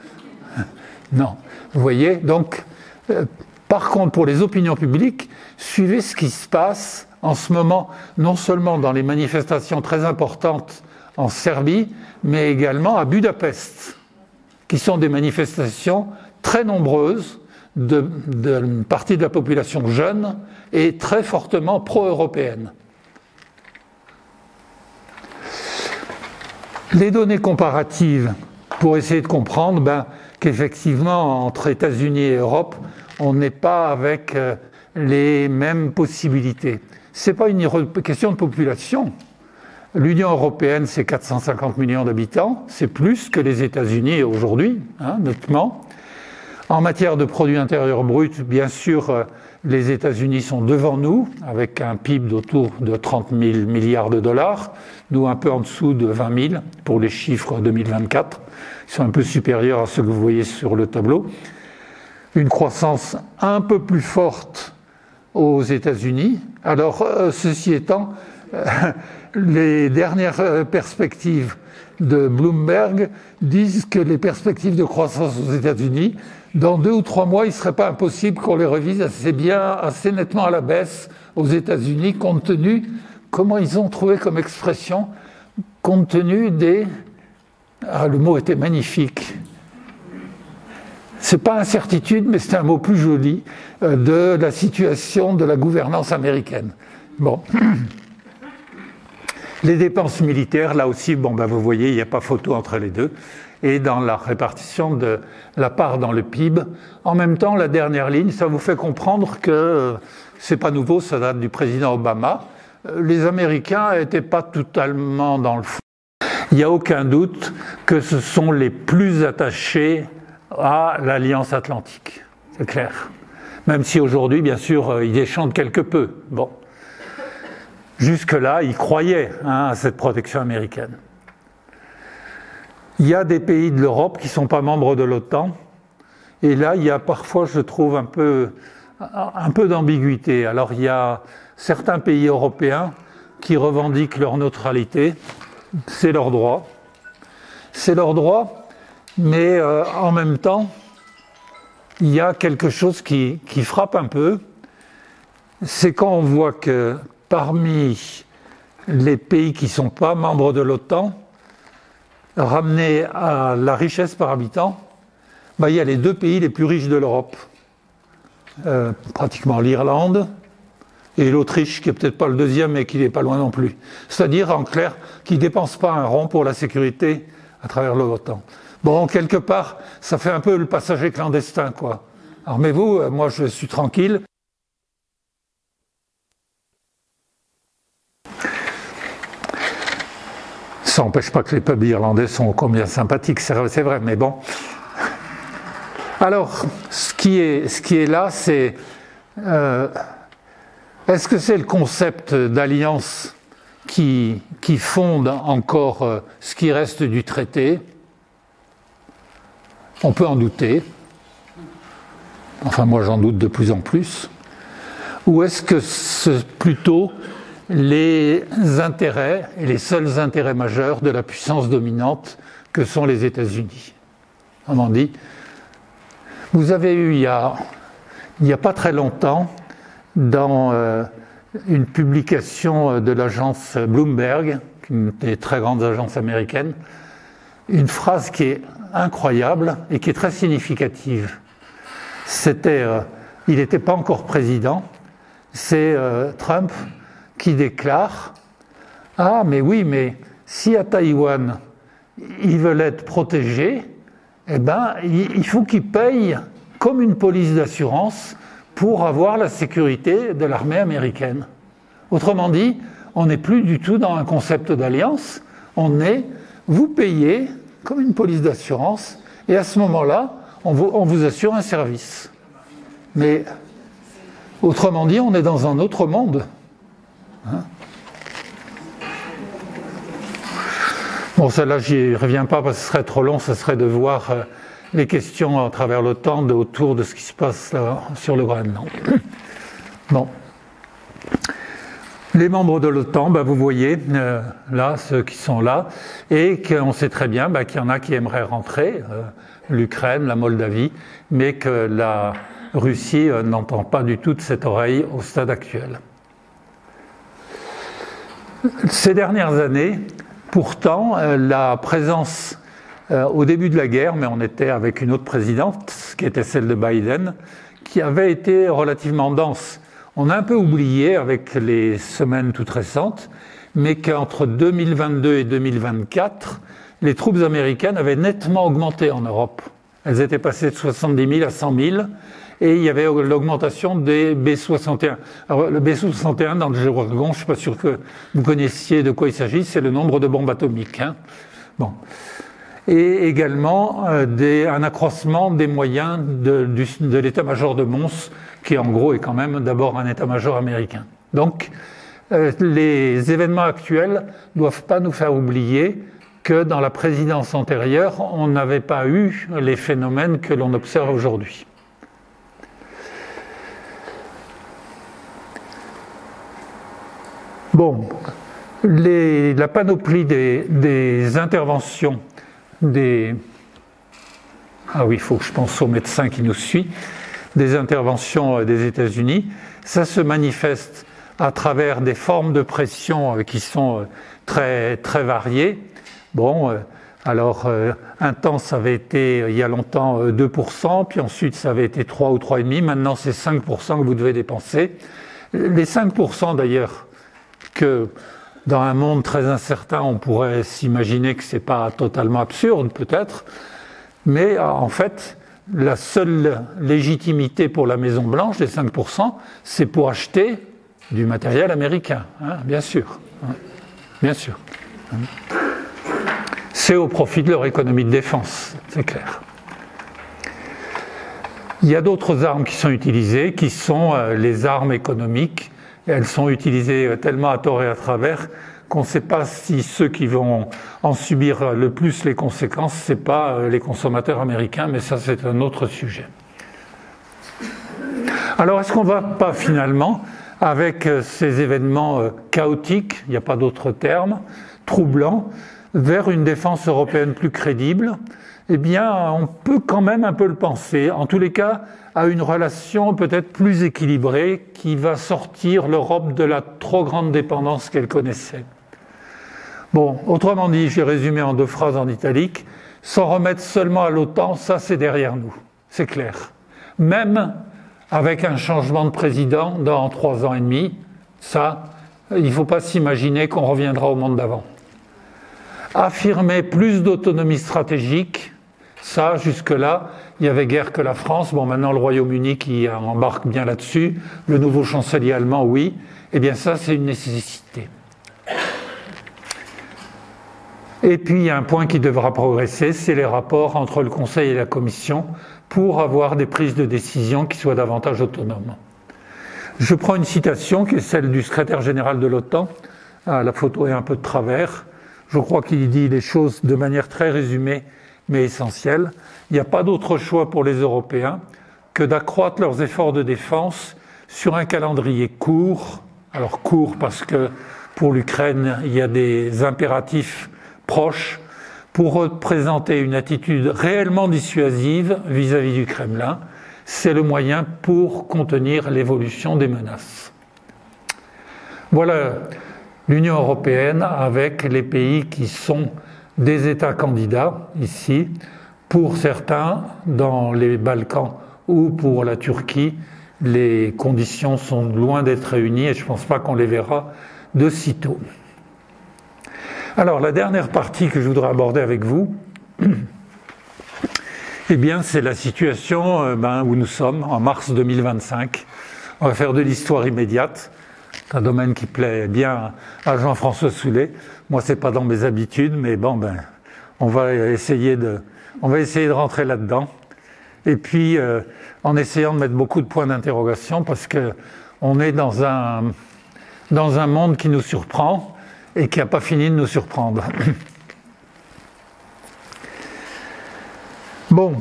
Non. Vous voyez, donc, par contre, pour les opinions publiques, suivez ce qui se passe en ce moment, non seulement dans les manifestations très importantes en Serbie, mais également à Budapest, qui sont des manifestations très nombreuses d'une partie de la population jeune et très fortement pro-européenne. Les données comparatives, pour essayer de comprendre qu'effectivement, entre États-Unis et Europe, on n'est pas avec les mêmes possibilités. Ce n'est pas une question de population. L'Union européenne, c'est 450 millions d'habitants, c'est plus que les États-Unis aujourd'hui, nettement. En matière de produit intérieur brut, bien sûr, les États-Unis sont devant nous, avec un PIB d'autour de 30 000 milliards de dollars, nous un peu en dessous de 20 000 pour les chiffres 2024. Ils sont un peu supérieurs à ceux que vous voyez sur le tableau. Une croissance un peu plus forte aux États-Unis. Alors, ceci étant, les dernières perspectives de Bloomberg disent que les perspectives de croissance aux États-Unis, dans 2 ou 3 mois, il ne serait pas impossible qu'on les révise assez nettement à la baisse aux États-Unis, compte tenu, comment ils ont trouvé comme expression, compte tenu des... Ah, le mot était magnifique. C'est pas incertitude, mais c'est un mot plus joli, de la situation de la gouvernance américaine. Bon. Les dépenses militaires, là aussi, vous voyez, il n'y a pas photo entre les deux. Et dans la répartition de la part dans le PIB. En même temps, la dernière ligne, ça vous fait comprendre que c'est pas nouveau, ça date du président Obama. Les Américains n'étaient pas totalement dans le fond. Il n'y a aucun doute que ce sont les plus attachés à l'Alliance Atlantique. C'est clair. Même si aujourd'hui, bien sûr, ils déchantent quelque peu. Bon. Jusque-là, ils croyaient à cette protection américaine. Il y a des pays de l'Europe qui ne sont pas membres de l'OTAN, et là, il y a parfois, je trouve, un peu d'ambiguïté. Alors, il y a certains pays européens qui revendiquent leur neutralité, c'est leur droit. C'est leur droit, mais en même temps, il y a quelque chose qui frappe un peu, c'est quand on voit que parmi les pays qui ne sont pas membres de l'OTAN, ramenés à la richesse par habitant, il y a les 2 pays les plus riches de l'Europe. Pratiquement l'Irlande et l'Autriche, qui n'est peut-être pas le deuxième, mais qui n'est pas loin non plus. C'est-à-dire, en clair, qui ne dépensent pas un rond pour la sécurité à travers l'OTAN. Bon, quelque part, ça fait un peu le passager clandestin, quoi. Armez-vous, moi je suis tranquille. Ça n'empêche pas que les pubs irlandais sont combien sympathiques, c'est vrai, mais bon. Alors, ce qui est là, c'est... est-ce que c'est le concept d'alliance qui fonde encore ce qui reste du traité? On peut en douter. Enfin, moi, j'en doute de plus en plus. Ou est-ce que c'est plutôt les intérêts, et les seuls intérêts majeurs de la puissance dominante que sont les États-Unis? Autrement dit, vous avez eu, il y a pas très longtemps, dans une publication de l'agence Bloomberg, une des très grandes agences américaines, une phrase qui est incroyable et qui est très significative. C'était, il n'était pas encore président, c'est Trump qui déclare « Ah, mais oui, mais si à Taïwan, ils veulent être protégés, eh ben, il faut qu'ils payent comme une police d'assurance pour avoir la sécurité de l'armée américaine. » Autrement dit, on n'est plus du tout dans un concept d'alliance, on est « vous payez comme une police d'assurance et à ce moment-là, on vous assure un service. » Mais autrement dit, on est dans un autre monde. Bon, celle-là, j'y reviens pas parce que ce serait trop long, ce serait de voir les questions à travers le temps autour de ce qui se passe là, sur le Groenland. Bon. Les membres de l'OTAN, vous voyez, là, ceux qui sont là, et qu'on sait très bien qu'il y en a qui aimeraient rentrer, l'Ukraine, la Moldavie, mais que la Russie n'entend pas du tout de cette oreille au stade actuel. Ces dernières années, pourtant, la présence au début de la guerre, mais on était avec une autre présidente, qui était celle de Biden, qui avait été relativement dense. On a un peu oublié avec les semaines toutes récentes, mais qu'entre 2022 et 2024, les troupes américaines avaient nettement augmenté en Europe. Elles étaient passées de 70 000 à 100 000, et il y avait l'augmentation des B-61. Alors le B-61, dans le jargon, je ne suis pas sûr que vous connaissiez de quoi il s'agit, c'est le nombre de bombes atomiques. Bon. Et également un accroissement des moyens de l'état-major de Mons, qui en gros est quand même d'abord un état-major américain. Donc les événements actuels ne doivent pas nous faire oublier que dans la présidence antérieure, on n'avait pas eu les phénomènes que l'on observe aujourd'hui. Bon, la panoplie des interventions ah oui, il faut que je pense au médecin qui nous suit, des interventions des États-Unis, ça se manifeste à travers des formes de pression qui sont très, très variées. Bon, alors un temps ça avait été il y a longtemps 2%, puis ensuite ça avait été 3 ou 3,5%, maintenant c'est 5% que vous devez dépenser. Les 5% d'ailleurs, que dans un monde très incertain, on pourrait s'imaginer que ce n'est pas totalement absurde, peut-être, mais en fait, la seule légitimité pour la Maison-Blanche, les 5%, c'est pour acheter du matériel américain, bien sûr. Bien sûr. C'est au profit de leur économie de défense, c'est clair. Il y a d'autres armes qui sont utilisées, qui sont les armes économiques. Elles sont utilisées tellement à tort et à travers qu'on ne sait pas si ceux qui vont en subir le plus les conséquences, ce n'est pas les consommateurs américains, mais ça c'est un autre sujet. Alors est-ce qu'on ne va pas finalement, avec ces événements chaotiques, il n'y a pas d'autre terme, troublants, vers une défense européenne plus crédible? Eh bien, on peut quand même un peu le penser, en tous les cas, à une relation peut-être plus équilibrée qui va sortir l'Europe de la trop grande dépendance qu'elle connaissait. Bon, autrement dit, j'ai résumé en 2 phrases en italique, s'en remettre seulement à l'OTAN, ça c'est derrière nous, c'est clair. Même avec un changement de président dans 3 ans et demi, ça, il ne faut pas s'imaginer qu'on reviendra au monde d'avant. Affirmer plus d'autonomie stratégique, ça, jusque-là, il n'y avait guère que la France. Bon, maintenant, le Royaume-Uni qui embarque bien là-dessus. Le nouveau chancelier allemand, oui. Eh bien, ça, c'est une nécessité. Et puis, il y a un point qui devra progresser, c'est les rapports entre le Conseil et la Commission pour avoir des prises de décision qui soient davantage autonomes. Je prends une citation qui est celle du secrétaire général de l'OTAN. La photo est un peu de travers. Je crois qu'il dit les choses de manière très résumée, mais essentielle. Il n'y a pas d'autre choix pour les Européens que d'accroître leurs efforts de défense sur un calendrier court. Alors court parce que pour l'Ukraine, il y a des impératifs proches pour représenter une attitude réellement dissuasive vis-à-vis du Kremlin. C'est le moyen pour contenir l'évolution des menaces. Voilà l'Union européenne avec les pays qui sont des États candidats, ici, pour certains, dans les Balkans ou pour la Turquie, les conditions sont loin d'être réunies et je ne pense pas qu'on les verra de sitôt. Alors, la dernière partie que je voudrais aborder avec vous, eh bien, c'est la situation où nous sommes, en mars 2025. On va faire de l'histoire immédiate. C'est un domaine qui plaît bien à Jean-François Soulet. Moi, c'est pas dans mes habitudes, mais bon, on va essayer de rentrer là-dedans. Et puis, en essayant de mettre beaucoup de points d'interrogation, parce que on est dans un monde qui nous surprend et qui n'a pas fini de nous surprendre. Bon,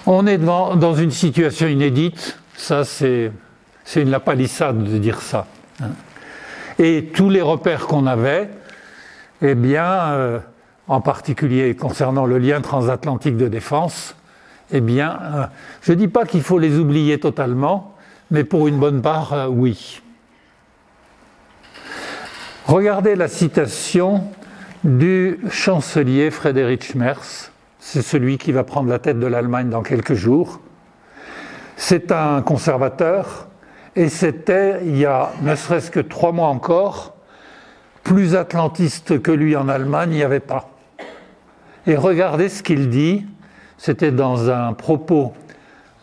on est dans une situation inédite, ça c'est une lapalissade de dire ça. Et tous les repères qu'on avait, eh bien, en particulier concernant le lien transatlantique de défense, eh bien, je ne dis pas qu'il faut les oublier totalement, mais pour une bonne part, oui. Regardez la citation du chancelier Friedrich Merz, c'est celui qui va prendre la tête de l'Allemagne dans quelques jours. C'est un conservateur, et c'était, il y a ne serait-ce que 3 mois encore, plus atlantiste que lui en Allemagne, il n'y avait pas. Et regardez ce qu'il dit, c'était dans un propos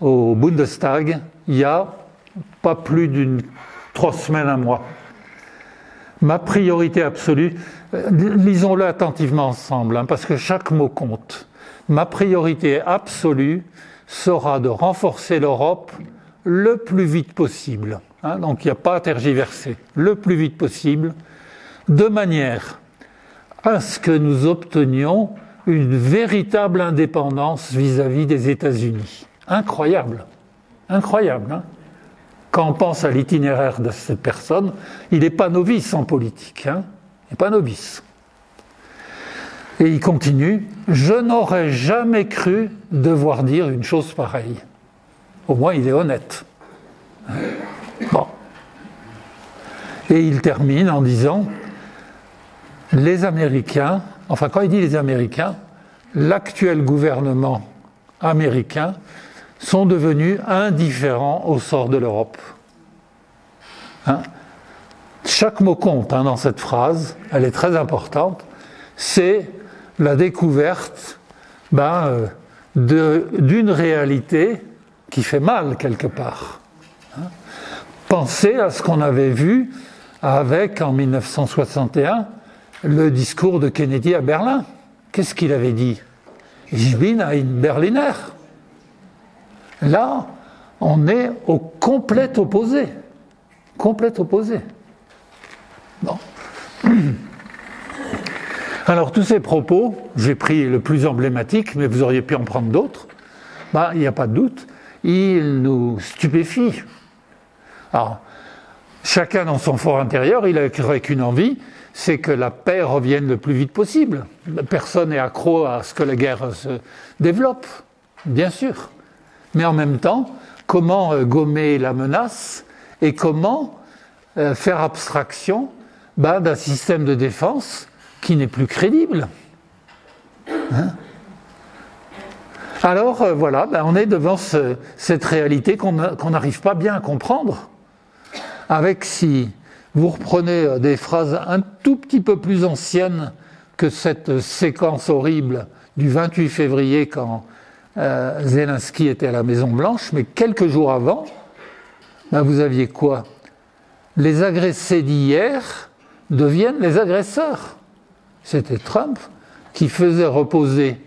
au Bundestag, il y a pas plus d'une 3 semaines, un mois. Ma priorité absolue, lisons-le attentivement ensemble, parce que chaque mot compte. Ma priorité absolue sera de renforcer l'Europe le plus vite possible. Donc il n'y a pas à tergiverser. Le plus vite possible, de manière à ce que nous obtenions une véritable indépendance vis-à-vis des États-Unis. Incroyable. Incroyable, hein ? Quand on pense à l'itinéraire de cette personne, il n'est pas novice en politique. Il n'est pas novice. Et il continue, « Je n'aurais jamais cru devoir dire une chose pareille. » Au moins, il est honnête. Bon. Et il termine en disant, les Américains, enfin quand il dit les Américains, l'actuel gouvernement américain sont devenus indifférents au sort de l'Europe. Chaque mot compte dans cette phrase, elle est très importante, c'est la découverte d'une réalité qui fait mal quelque part. Pensez à ce qu'on avait vu avec, en 1961, le discours de Kennedy à Berlin. Qu'est-ce qu'il avait dit ? « Ich bin ein Berliner ». Là, on est au complet opposé. Complet opposé. Bon. Alors, tous ces propos, j'ai pris le plus emblématique, mais vous auriez pu en prendre d'autres, il n'y a pas de doute, ils nous stupéfient. Alors, chacun dans son fort intérieur, il n'aurait qu'une envie, c'est que la paix revienne le plus vite possible. Personne n'est accro à ce que la guerre se développe, bien sûr. Mais en même temps, comment gommer la menace et comment faire abstraction d'un système de défense qui n'est plus crédible. Alors voilà, on est devant cette réalité qu'on n'arrive pas bien à comprendre. Avec, si vous reprenez des phrases un tout petit peu plus anciennes que cette séquence horrible du 28 février quand Zelensky était à la Maison-Blanche, mais quelques jours avant, vous aviez quoi ? Les agressés d'hier deviennent les agresseurs. C'était Trump qui faisait reposer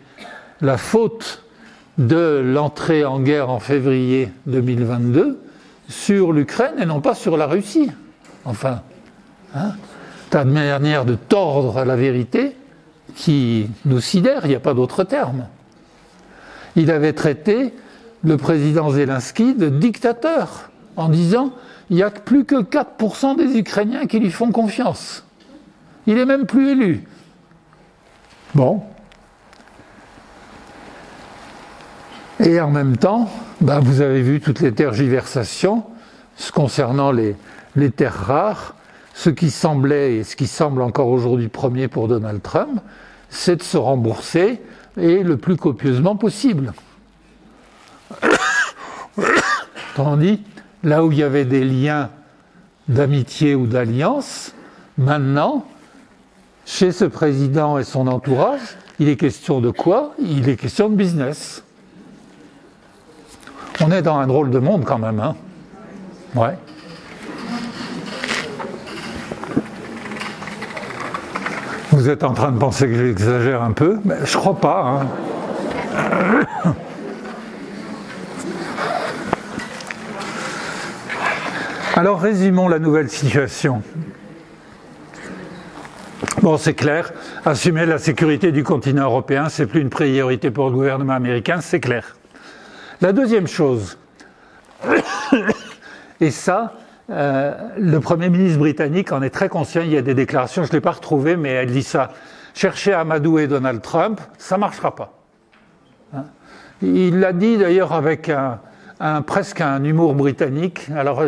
la faute de l'entrée en guerre en février 2022 sur l'Ukraine et non pas sur la Russie. Enfin, c'est une manière de tordre la vérité qui nous sidère, il n'y a pas d'autre terme. Il avait traité le président Zelensky de dictateur en disant il n'y a plus que 4% des Ukrainiens qui lui font confiance. Il n'est même plus élu. Bon. Et en même temps, vous avez vu toutes les tergiversations concernant les terres rares. Ce qui semblait, et ce qui semble encore aujourd'hui premier pour Donald Trump, c'est de se rembourser et le plus copieusement possible. Autrement dit, là où il y avait des liens d'amitié ou d'alliance, maintenant, chez ce président et son entourage, il est question de quoi ? Il est question de business. On est dans un drôle de monde quand même, Ouais. Vous êtes en train de penser que j'exagère un peu, mais je crois pas. Alors résumons la nouvelle situation. Bon, c'est clair, Assumer la sécurité du continent européen, c'est plus une priorité pour le gouvernement américain, c'est clair. La deuxième chose, et ça, le Premier ministre britannique en est très conscient, il y a des déclarations, je ne l'ai pas retrouvées, mais elle dit ça. Chercher à amadouer Donald Trump, ça ne marchera pas. Il l'a dit d'ailleurs avec presque un humour britannique. Alors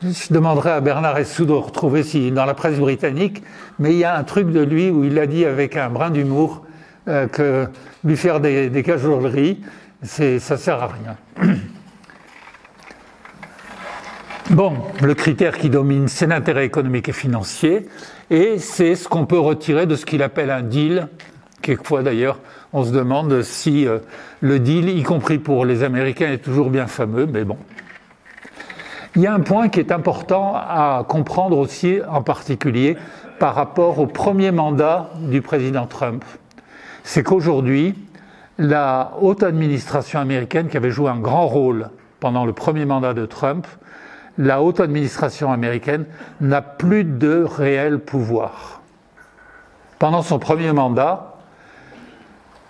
je demanderai à Bernard Hessou de retrouver dans la presse britannique, mais il y a un truc de lui où il l'a dit avec un brin d'humour que lui faire des cajoleries, ça ne sert à rien. Bon, le critère qui domine, c'est l'intérêt économique et financier, et c'est ce qu'on peut retirer de ce qu'il appelle un deal. Quelquefois d'ailleurs, on se demande si le deal, y compris pour les Américains, est toujours bien fameux, mais bon. Il y a un point qui est important à comprendre aussi, en particulier, par rapport au premier mandat du président Trump. C'est qu'aujourd'hui, la haute administration américaine, qui avait joué un grand rôle pendant le premier mandat de Trump, la haute administration américaine n'a plus de réel pouvoir. Pendant son premier mandat,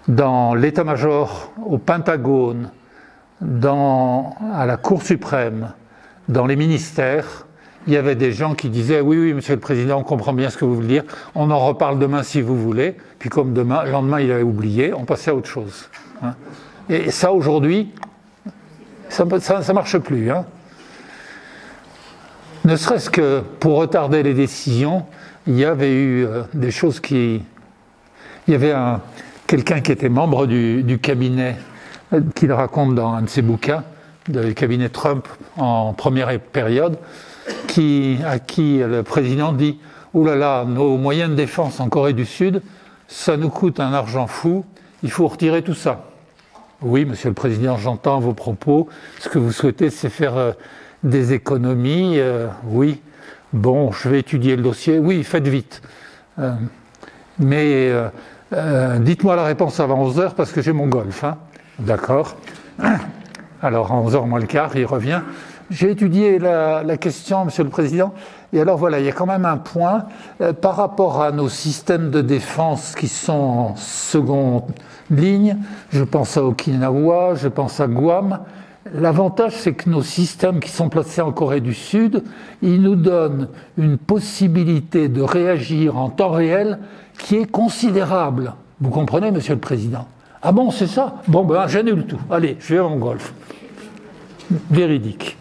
dans l'état-major, au Pentagone, à la Cour suprême, dans les ministères, il y avait des gens qui disaient « Oui, oui, monsieur le président, on comprend bien ce que vous voulez dire, on en reparle demain si vous voulez ». Puis comme le lendemain, il avait oublié, on passait à autre chose. Et ça, aujourd'hui, ça ne marche plus. Ne serait-ce que pour retarder les décisions, il y avait eu des choses qui... Il y avait quelqu'un qui était membre du cabinet, qu'il raconte dans un de ses bouquins, du cabinet Trump en première période, à qui le président dit « Ouh là là, nos moyens de défense en Corée du Sud, ça nous coûte un argent fou, il faut retirer tout ça. » Oui, monsieur le président, j'entends vos propos, ce que vous souhaitez, c'est faire des économies, oui. Bon, je vais étudier le dossier, oui, faites vite. Mais dites-moi la réponse avant 11h parce que j'ai mon golf. D'accord. Alors, à 11h moins le quart, il revient. J'ai étudié la question, monsieur le président, et alors voilà, il y a quand même un point par rapport à nos systèmes de défense qui sont en seconde ligne. Je pense à Okinawa, je pense à Guam. L'avantage, c'est que nos systèmes qui sont placés en Corée du Sud, ils nous donnent une possibilité de réagir en temps réel qui est considérable. Vous comprenez, monsieur le président? Ah bon, c'est ça? Bon, ben, j'annule tout. Allez, je vais à mon golf. Véridique.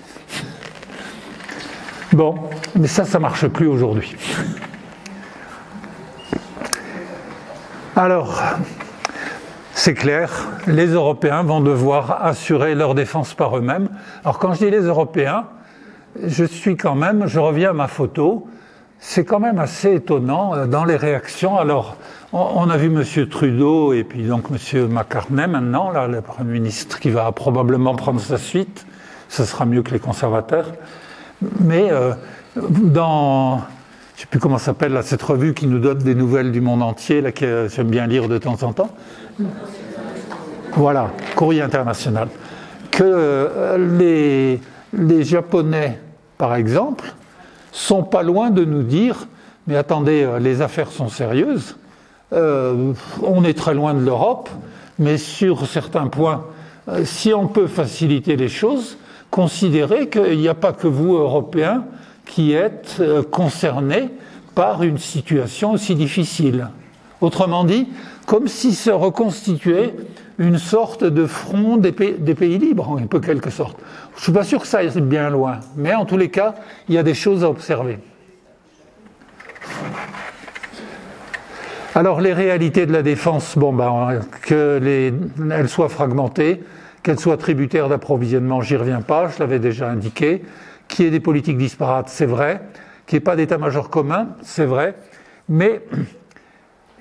Bon, mais ça ne marche plus aujourd'hui. Alors, c'est clair, les Européens vont devoir assurer leur défense par eux-mêmes. Alors, quand je dis les Européens, je reviens à ma photo, c'est quand même assez étonnant dans les réactions. Alors, on a vu M. Trudeau et puis donc M. McCartney maintenant, là, le Premier ministre qui va probablement prendre sa suite. Ce sera mieux que les conservateurs. Mais je ne sais plus comment s'appelle là, cette revue qui nous donne des nouvelles du monde entier, là, que j'aime bien lire de temps en temps. Voilà, Courrier international. Que les Japonais, par exemple, sont pas loin de nous dire « Mais attendez, les affaires sont sérieuses, on est très loin de l'Europe, mais sur certains points, si on peut faciliter les choses, considérez qu'il n'y a pas que vous, Européens, qui êtes concernés par une situation aussi difficile. » Autrement dit, comme si se reconstituait une sorte de front des pays libres, en quelque sorte. Je ne suis pas sûr que ça aille bien loin, mais en tous les cas, il y a des choses à observer. Alors, les réalités de la défense, qu'elles soient fragmentées, qu'elles soient tributaires d'approvisionnement, j'y reviens pas, je l'avais déjà indiqué. Qu'il y ait des politiques disparates, c'est vrai. Qu'il n'y ait pas d'état-major commun, c'est vrai. Mais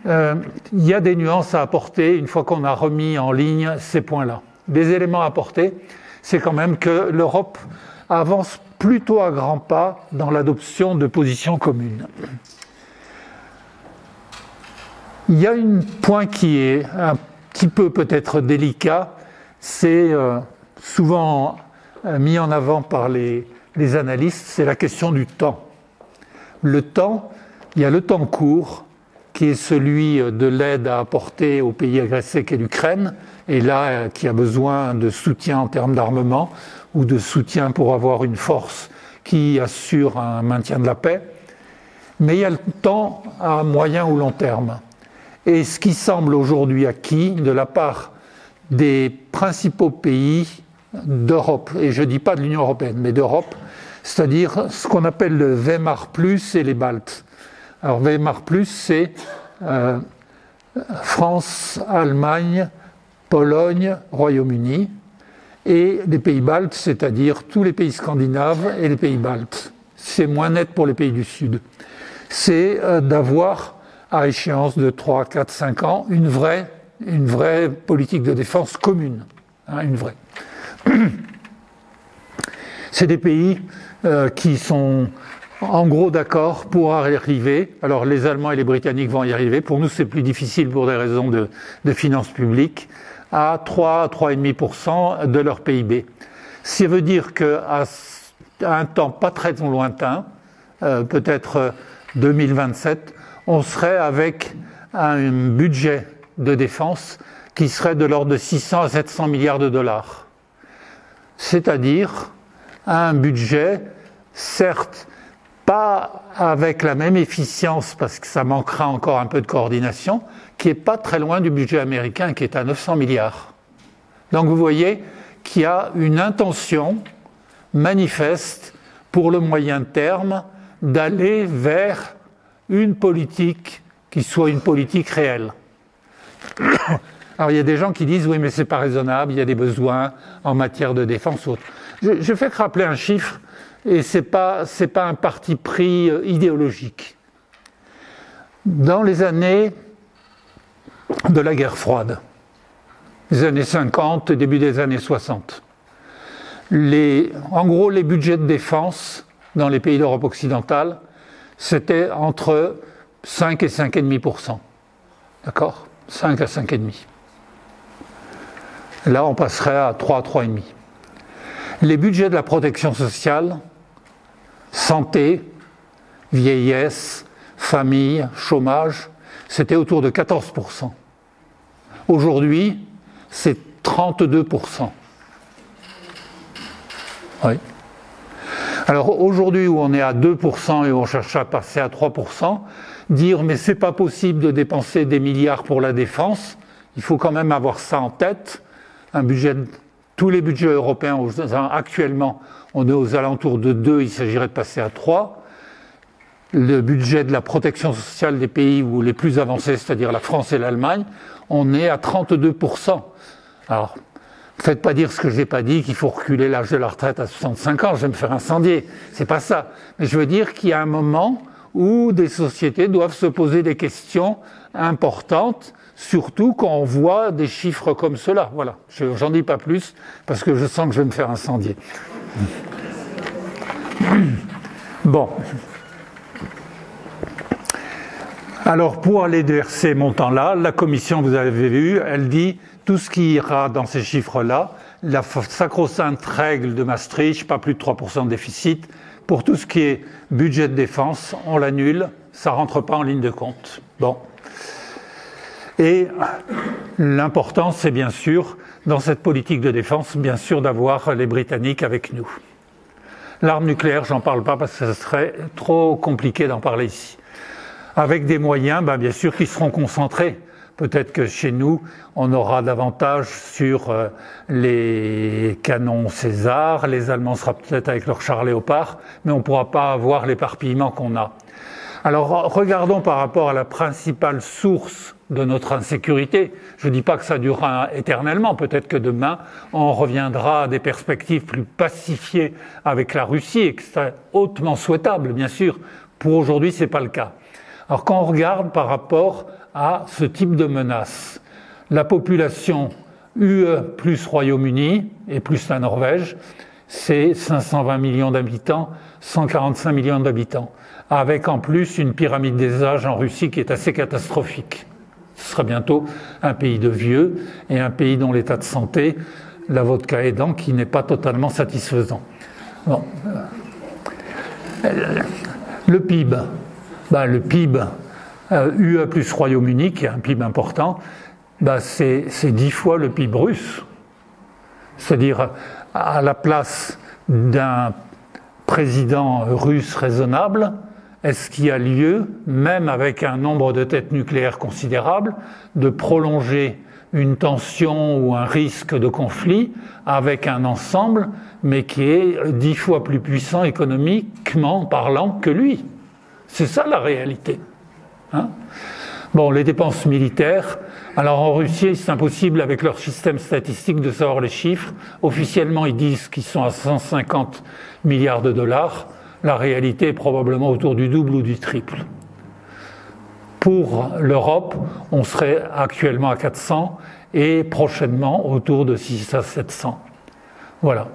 il y a des nuances à apporter une fois qu'on a remis en ligne ces points-là. Des éléments à apporter, c'est quand même que l'Europe avance plutôt à grands pas dans l'adoption de positions communes. Il y a un point qui est un petit peu peut-être délicat, c'est souvent mis en avant par les analystes, c'est la question du temps. Le temps, il y a le temps court, qui est celui de l'aide à apporter au pays agressé qu'est l'Ukraine, et là qui a besoin de soutien en termes d'armement ou de soutien pour avoir une force qui assure un maintien de la paix. Mais il y a le temps à moyen ou long terme. Et ce qui semble aujourd'hui acquis de la part des principaux pays d'Europe, et je ne dis pas de l'Union européenne, mais d'Europe, c'est-à-dire ce qu'on appelle le Weimar Plus et les Baltes. Alors Weimar Plus, c'est France, Allemagne, Pologne, Royaume-Uni, et les pays baltes, c'est-à-dire tous les pays scandinaves et les pays baltes. C'est moins net pour les pays du Sud. C'est d'avoir, à échéance de 3, 4, 5 ans, une vraie politique de défense commune. Une vraie. C'est des pays qui sont en gros d'accord pour y arriver. Alors les Allemands et les Britanniques vont y arriver. Pour nous, c'est plus difficile pour des raisons de finances publiques, à 3,5% de leur PIB. Ce qui veut dire qu'à un temps pas très lointain, peut-être 2027, on serait avec un budget de défense qui serait de l'ordre de 600 à 700 milliards de dollars. C'est-à-dire un budget, certes, pas avec la même efficience, parce que ça manquera encore un peu de coordination, qui n'est pas très loin du budget américain, qui est à 900 milliards. Donc vous voyez qu'il y a une intention manifeste pour le moyen terme d'aller vers une politique qui soit une politique réelle. Alors il y a des gens qui disent « oui, mais c'est pas raisonnable, il y a des besoins en matière de défense ou autre ». Je fais que rappeler un chiffre, et c'est pas un parti pris idéologique. Dans les années de la guerre froide, les années 50, début des années 60, en gros, les budgets de défense dans les pays d'Europe occidentale, c'était entre 5 et 5,5%. D'accord ? 5 à 5,5%. Là, on passerait à 3 à 3,5%. Les budgets de la protection sociale, santé, vieillesse, famille, chômage, c'était autour de 14%. Aujourd'hui, c'est 32%. Oui. Alors aujourd'hui où on est à 2% et on cherche à passer à 3%, dire mais c'est pas possible de dépenser des milliards pour la défense, il faut quand même avoir ça en tête. Tous les budgets européens actuellement, on est aux alentours de 2, il s'agirait de passer à 3. Le budget de la protection sociale des pays où les plus avancés, c'est-à-dire la France et l'Allemagne, on est à 32%. Alors, ne faites pas dire ce que je n'ai pas dit, qu'il faut reculer l'âge de la retraite à 65 ans, je vais me faire incendier. C'est pas ça. Mais je veux dire qu'il y a un moment où des sociétés doivent se poser des questions importantes, surtout quand on voit des chiffres comme cela. Voilà, j'en dis pas plus, parce que je sens que je vais me faire incendier. Bon. Alors, pour aller vers ces montants-là, la Commission, vous avez vu, elle dit tout ce qui ira dans ces chiffres-là, la sacro-sainte règle de Maastricht, pas plus de 3% de déficit, pour tout ce qui est budget de défense, on l'annule, ça ne rentre pas en ligne de compte. Bon. Et l'important, c'est bien sûr, dans cette politique de défense, bien sûr, d'avoir les Britanniques avec nous. L'arme nucléaire, j'en parle pas parce que ce serait trop compliqué d'en parler ici. Avec des moyens, bien sûr, qui seront concentrés. Peut-être que chez nous, on aura davantage sur les canons César, les Allemands seront peut-être avec leurs chars Léopard, mais on ne pourra pas avoir l'éparpillement qu'on a. Alors regardons par rapport à la principale source de notre insécurité. Je ne dis pas que ça durera éternellement, peut-être que demain on reviendra à des perspectives plus pacifiées avec la Russie, et que c'est hautement souhaitable, bien sûr. Pour aujourd'hui, ce n'est pas le cas. Alors quand on regarde par rapport à ce type de menace, la population UE plus Royaume-Uni et plus la Norvège, c'est 520 millions d'habitants, 145 millions d'habitants, avec en plus une pyramide des âges en Russie qui est assez catastrophique. Ce sera bientôt un pays de vieux et un pays dont l'état de santé, la vodka aidant, qui n'est pas totalement satisfaisant. Bon. Le PIB. Le PIB, UE plus Royaume-Uni, qui a un PIB important, c'est 10 fois le PIB russe. C'est-à-dire, à la place d'un président russe raisonnable, est-ce qu'il y a lieu, même avec un nombre de têtes nucléaires considérable, de prolonger une tension ou un risque de conflit avec un ensemble, mais qui est 10 fois plus puissant économiquement parlant que lui? C'est ça la réalité. Bon, les dépenses militaires. Alors en Russie, c'est impossible avec leur système statistique de savoir les chiffres. Officiellement, ils disent qu'ils sont à 150 milliards de dollars. La réalité est probablement autour du double ou du triple. Pour l'Europe, on serait actuellement à 400 et prochainement autour de 600 à 700. Voilà.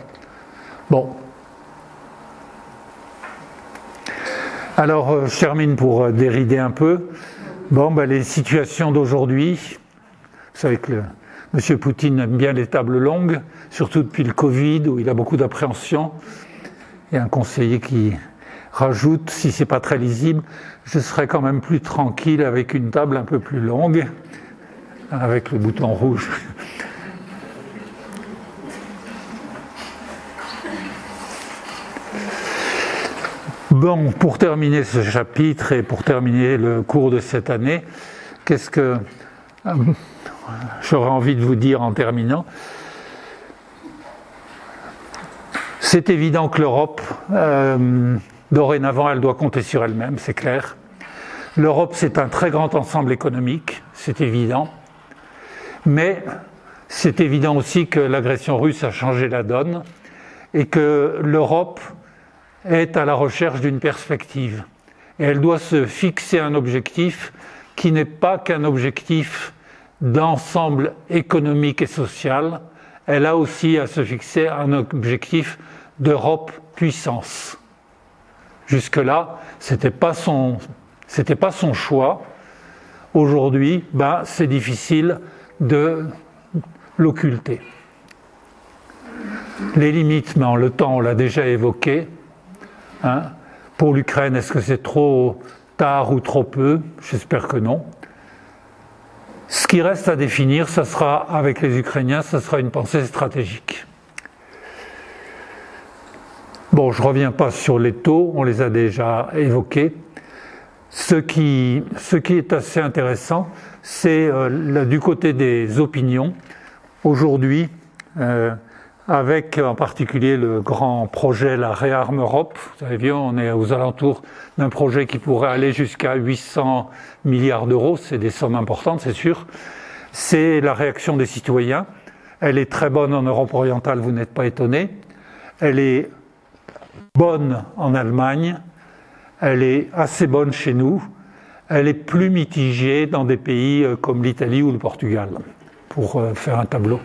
Bon. Alors, je termine pour dérider un peu. Bon, les situations d'aujourd'hui, vous savez que M. Poutine aime bien les tables longues, surtout depuis le Covid, où il a beaucoup d'appréhension. Il y a un conseiller qui rajoute, si c'est pas très lisible, je serais quand même plus tranquille avec une table un peu plus longue, avec le bouton rouge. Bon, pour terminer ce chapitre et pour terminer le cours de cette année, qu'est-ce que j'aurais envie de vous dire en terminant? C'est évident que l'Europe, dorénavant, elle doit compter sur elle-même, c'est clair. L'Europe, c'est un très grand ensemble économique, c'est évident. Mais c'est évident aussi que l'agression russe a changé la donne et que l'Europe est à la recherche d'une perspective. Et elle doit se fixer un objectif qui n'est pas qu'un objectif d'ensemble économique et social. Elle a aussi à se fixer un objectif d'Europe puissance. Jusque-là, c'était pas son choix. Aujourd'hui, c'est difficile de l'occulter. Les limites, le temps, on l'a déjà évoqué. Pour l'Ukraine, est-ce que c'est trop tard ou trop peu? J'espère que non. Ce qui reste à définir, ça sera, avec les Ukrainiens, ça sera une pensée stratégique. Bon, je ne reviens pas sur les taux, on les a déjà évoqués. Ce qui est assez intéressant, c'est du côté des opinions. Aujourd'hui, avec en particulier le grand projet, la Réarme Europe. Vous avez vu, on est aux alentours d'un projet qui pourrait aller jusqu'à 800 milliards d'euros, c'est des sommes importantes, c'est sûr. C'est la réaction des citoyens. Elle est très bonne en Europe orientale, vous n'êtes pas étonnés. Elle est bonne en Allemagne, elle est assez bonne chez nous, elle est plus mitigée dans des pays comme l'Italie ou le Portugal, pour faire un tableau.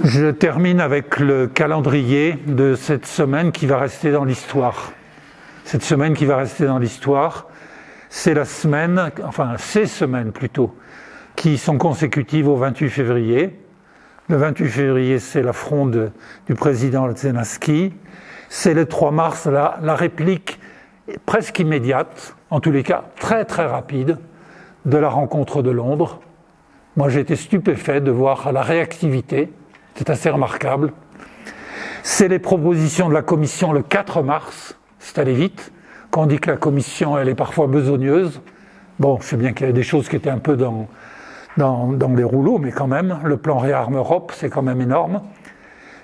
Je termine avec le calendrier de cette semaine qui va rester dans l'histoire. Cette semaine qui va rester dans l'histoire, c'est la semaine, enfin ces semaines plutôt, qui sont consécutives au 28 février. Le 28 février, c'est l'affront du président Zelensky. C'est le 3 mars, la réplique presque immédiate, en tous les cas très très rapide, de la rencontre de Londres. Moi j'ai été stupéfait de voir la réactivité. C'est assez remarquable. C'est les propositions de la Commission le 4 mars, c'est allé vite. Quand on dit que la Commission, elle est parfois besogneuse, bon, je sais bien qu'il y a des choses qui étaient un peu dans les rouleaux, mais quand même, le plan Réarme Europe, c'est quand même énorme.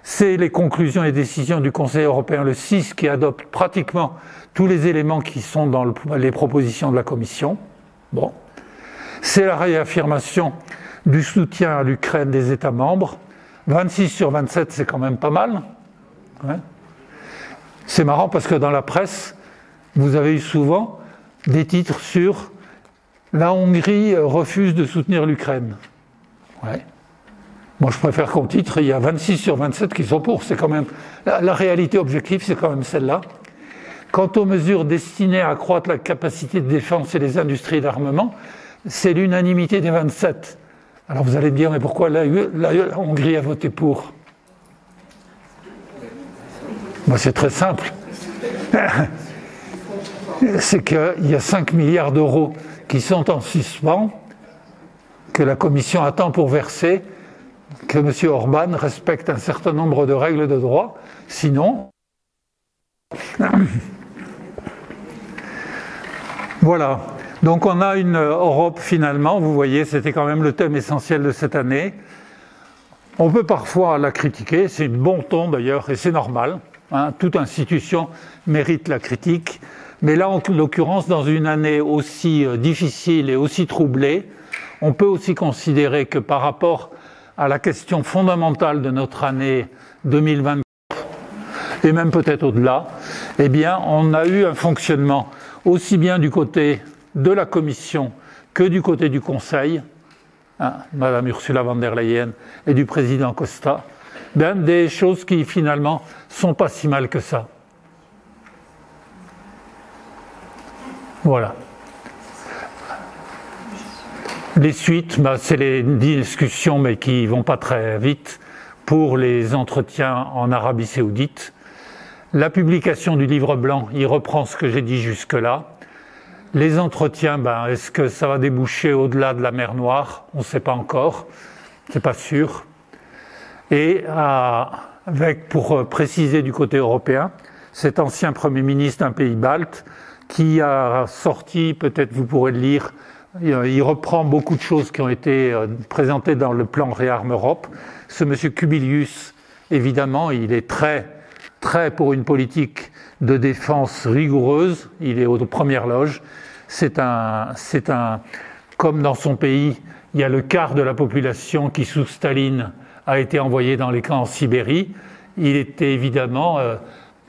C'est les conclusions et décisions du Conseil européen le 6 qui adopte pratiquement tous les éléments qui sont dans les propositions de la Commission. Bon. C'est la réaffirmation du soutien à l'Ukraine des États membres. 26 sur 27, c'est quand même pas mal. Ouais. C'est marrant parce que dans la presse, vous avez eu souvent des titres sur « La Hongrie refuse de soutenir l'Ukraine ». Ouais. Moi, je préfère qu'en titre, il y a 26 sur 27 qui sont pour. C'est quand même la réalité objective, c'est quand même celle-là. Quant aux mesures destinées à accroître la capacité de défense et les industries d'armement, c'est l'unanimité des 27. Alors vous allez me dire, mais pourquoi la Hongrie a voté pour? C'est très simple. c'est qu'il y a 5 milliards d'euros qui sont en suspens, que la Commission attend pour verser, que M. Orban respecte un certain nombre de règles de droit. Sinon, voilà. Donc on a une Europe finalement, vous voyez, c'était quand même le thème essentiel de cette année. On peut parfois la critiquer, c'est de bon ton d'ailleurs, et c'est normal. Toute institution mérite la critique. Mais là, en l'occurrence, dans une année aussi difficile et aussi troublée, on peut aussi considérer que par rapport à la question fondamentale de notre année 2024, et même peut-être au-delà, eh bien, on a eu un fonctionnement aussi bien du côté de la Commission que du côté du Conseil, Madame Ursula von der Leyen et du président Costa, des choses qui finalement sont pas si mal que ça. Voilà. Les suites, c'est les discussions, mais qui vont pas très vite, pour les entretiens en Arabie Saoudite. La publication du livre blanc, il reprend ce que j'ai dit jusque-là. Les entretiens, est-ce que ça va déboucher au-delà de la mer Noire? On ne sait pas encore, c'est pas sûr. Et pour préciser du côté européen, cet ancien Premier ministre d'un pays balte, qui a sorti, peut-être vous pourrez le lire, il reprend beaucoup de choses qui ont été présentées dans le plan Réarme Europe. Ce monsieur Kubilius, évidemment, il est très pour une politique de défense rigoureuse, il est aux premières loges. C'est comme dans son pays, il y a le quart de la population qui, sous Staline, a été envoyé dans les camps en Sibérie. Il était évidemment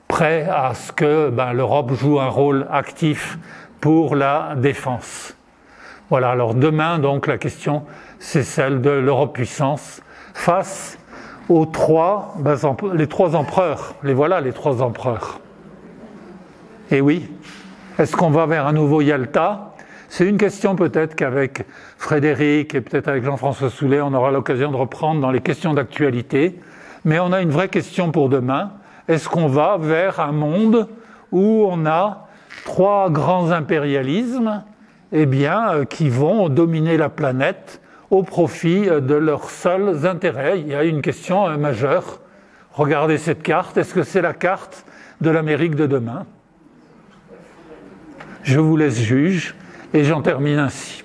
prêt à ce que l'Europe joue un rôle actif pour la défense. Voilà, alors demain, donc, la question, c'est celle de l'Europe puissance face aux les trois empereurs. Les voilà, les trois empereurs. Et oui, est-ce qu'on va vers un nouveau Yalta? C'est une question peut-être qu'avec Frédéric et peut-être avec Jean-François Soulet, on aura l'occasion de reprendre dans les questions d'actualité. Mais on a une vraie question pour demain. Est-ce qu'on va vers un monde où on a trois grands impérialismes qui vont dominer la planète au profit de leurs seuls intérêts? Il y a une question majeure. Regardez cette carte. Est-ce que c'est la carte de l'Amérique de demain? Je vous laisse juge et j'en termine ainsi.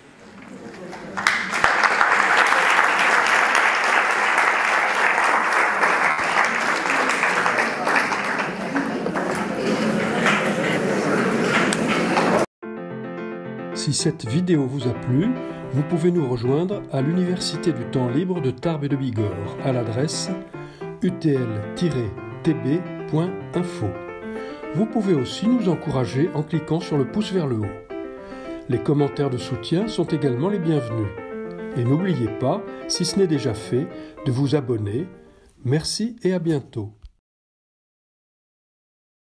Si cette vidéo vous a plu, vous pouvez nous rejoindre à l'Université du temps libre de Tarbes et de Bigorre à l'adresse utl-tb.info. Vous pouvez aussi nous encourager en cliquant sur le pouce vers le haut. Les commentaires de soutien sont également les bienvenus. Et n'oubliez pas, si ce n'est déjà fait, de vous abonner. Merci et à bientôt.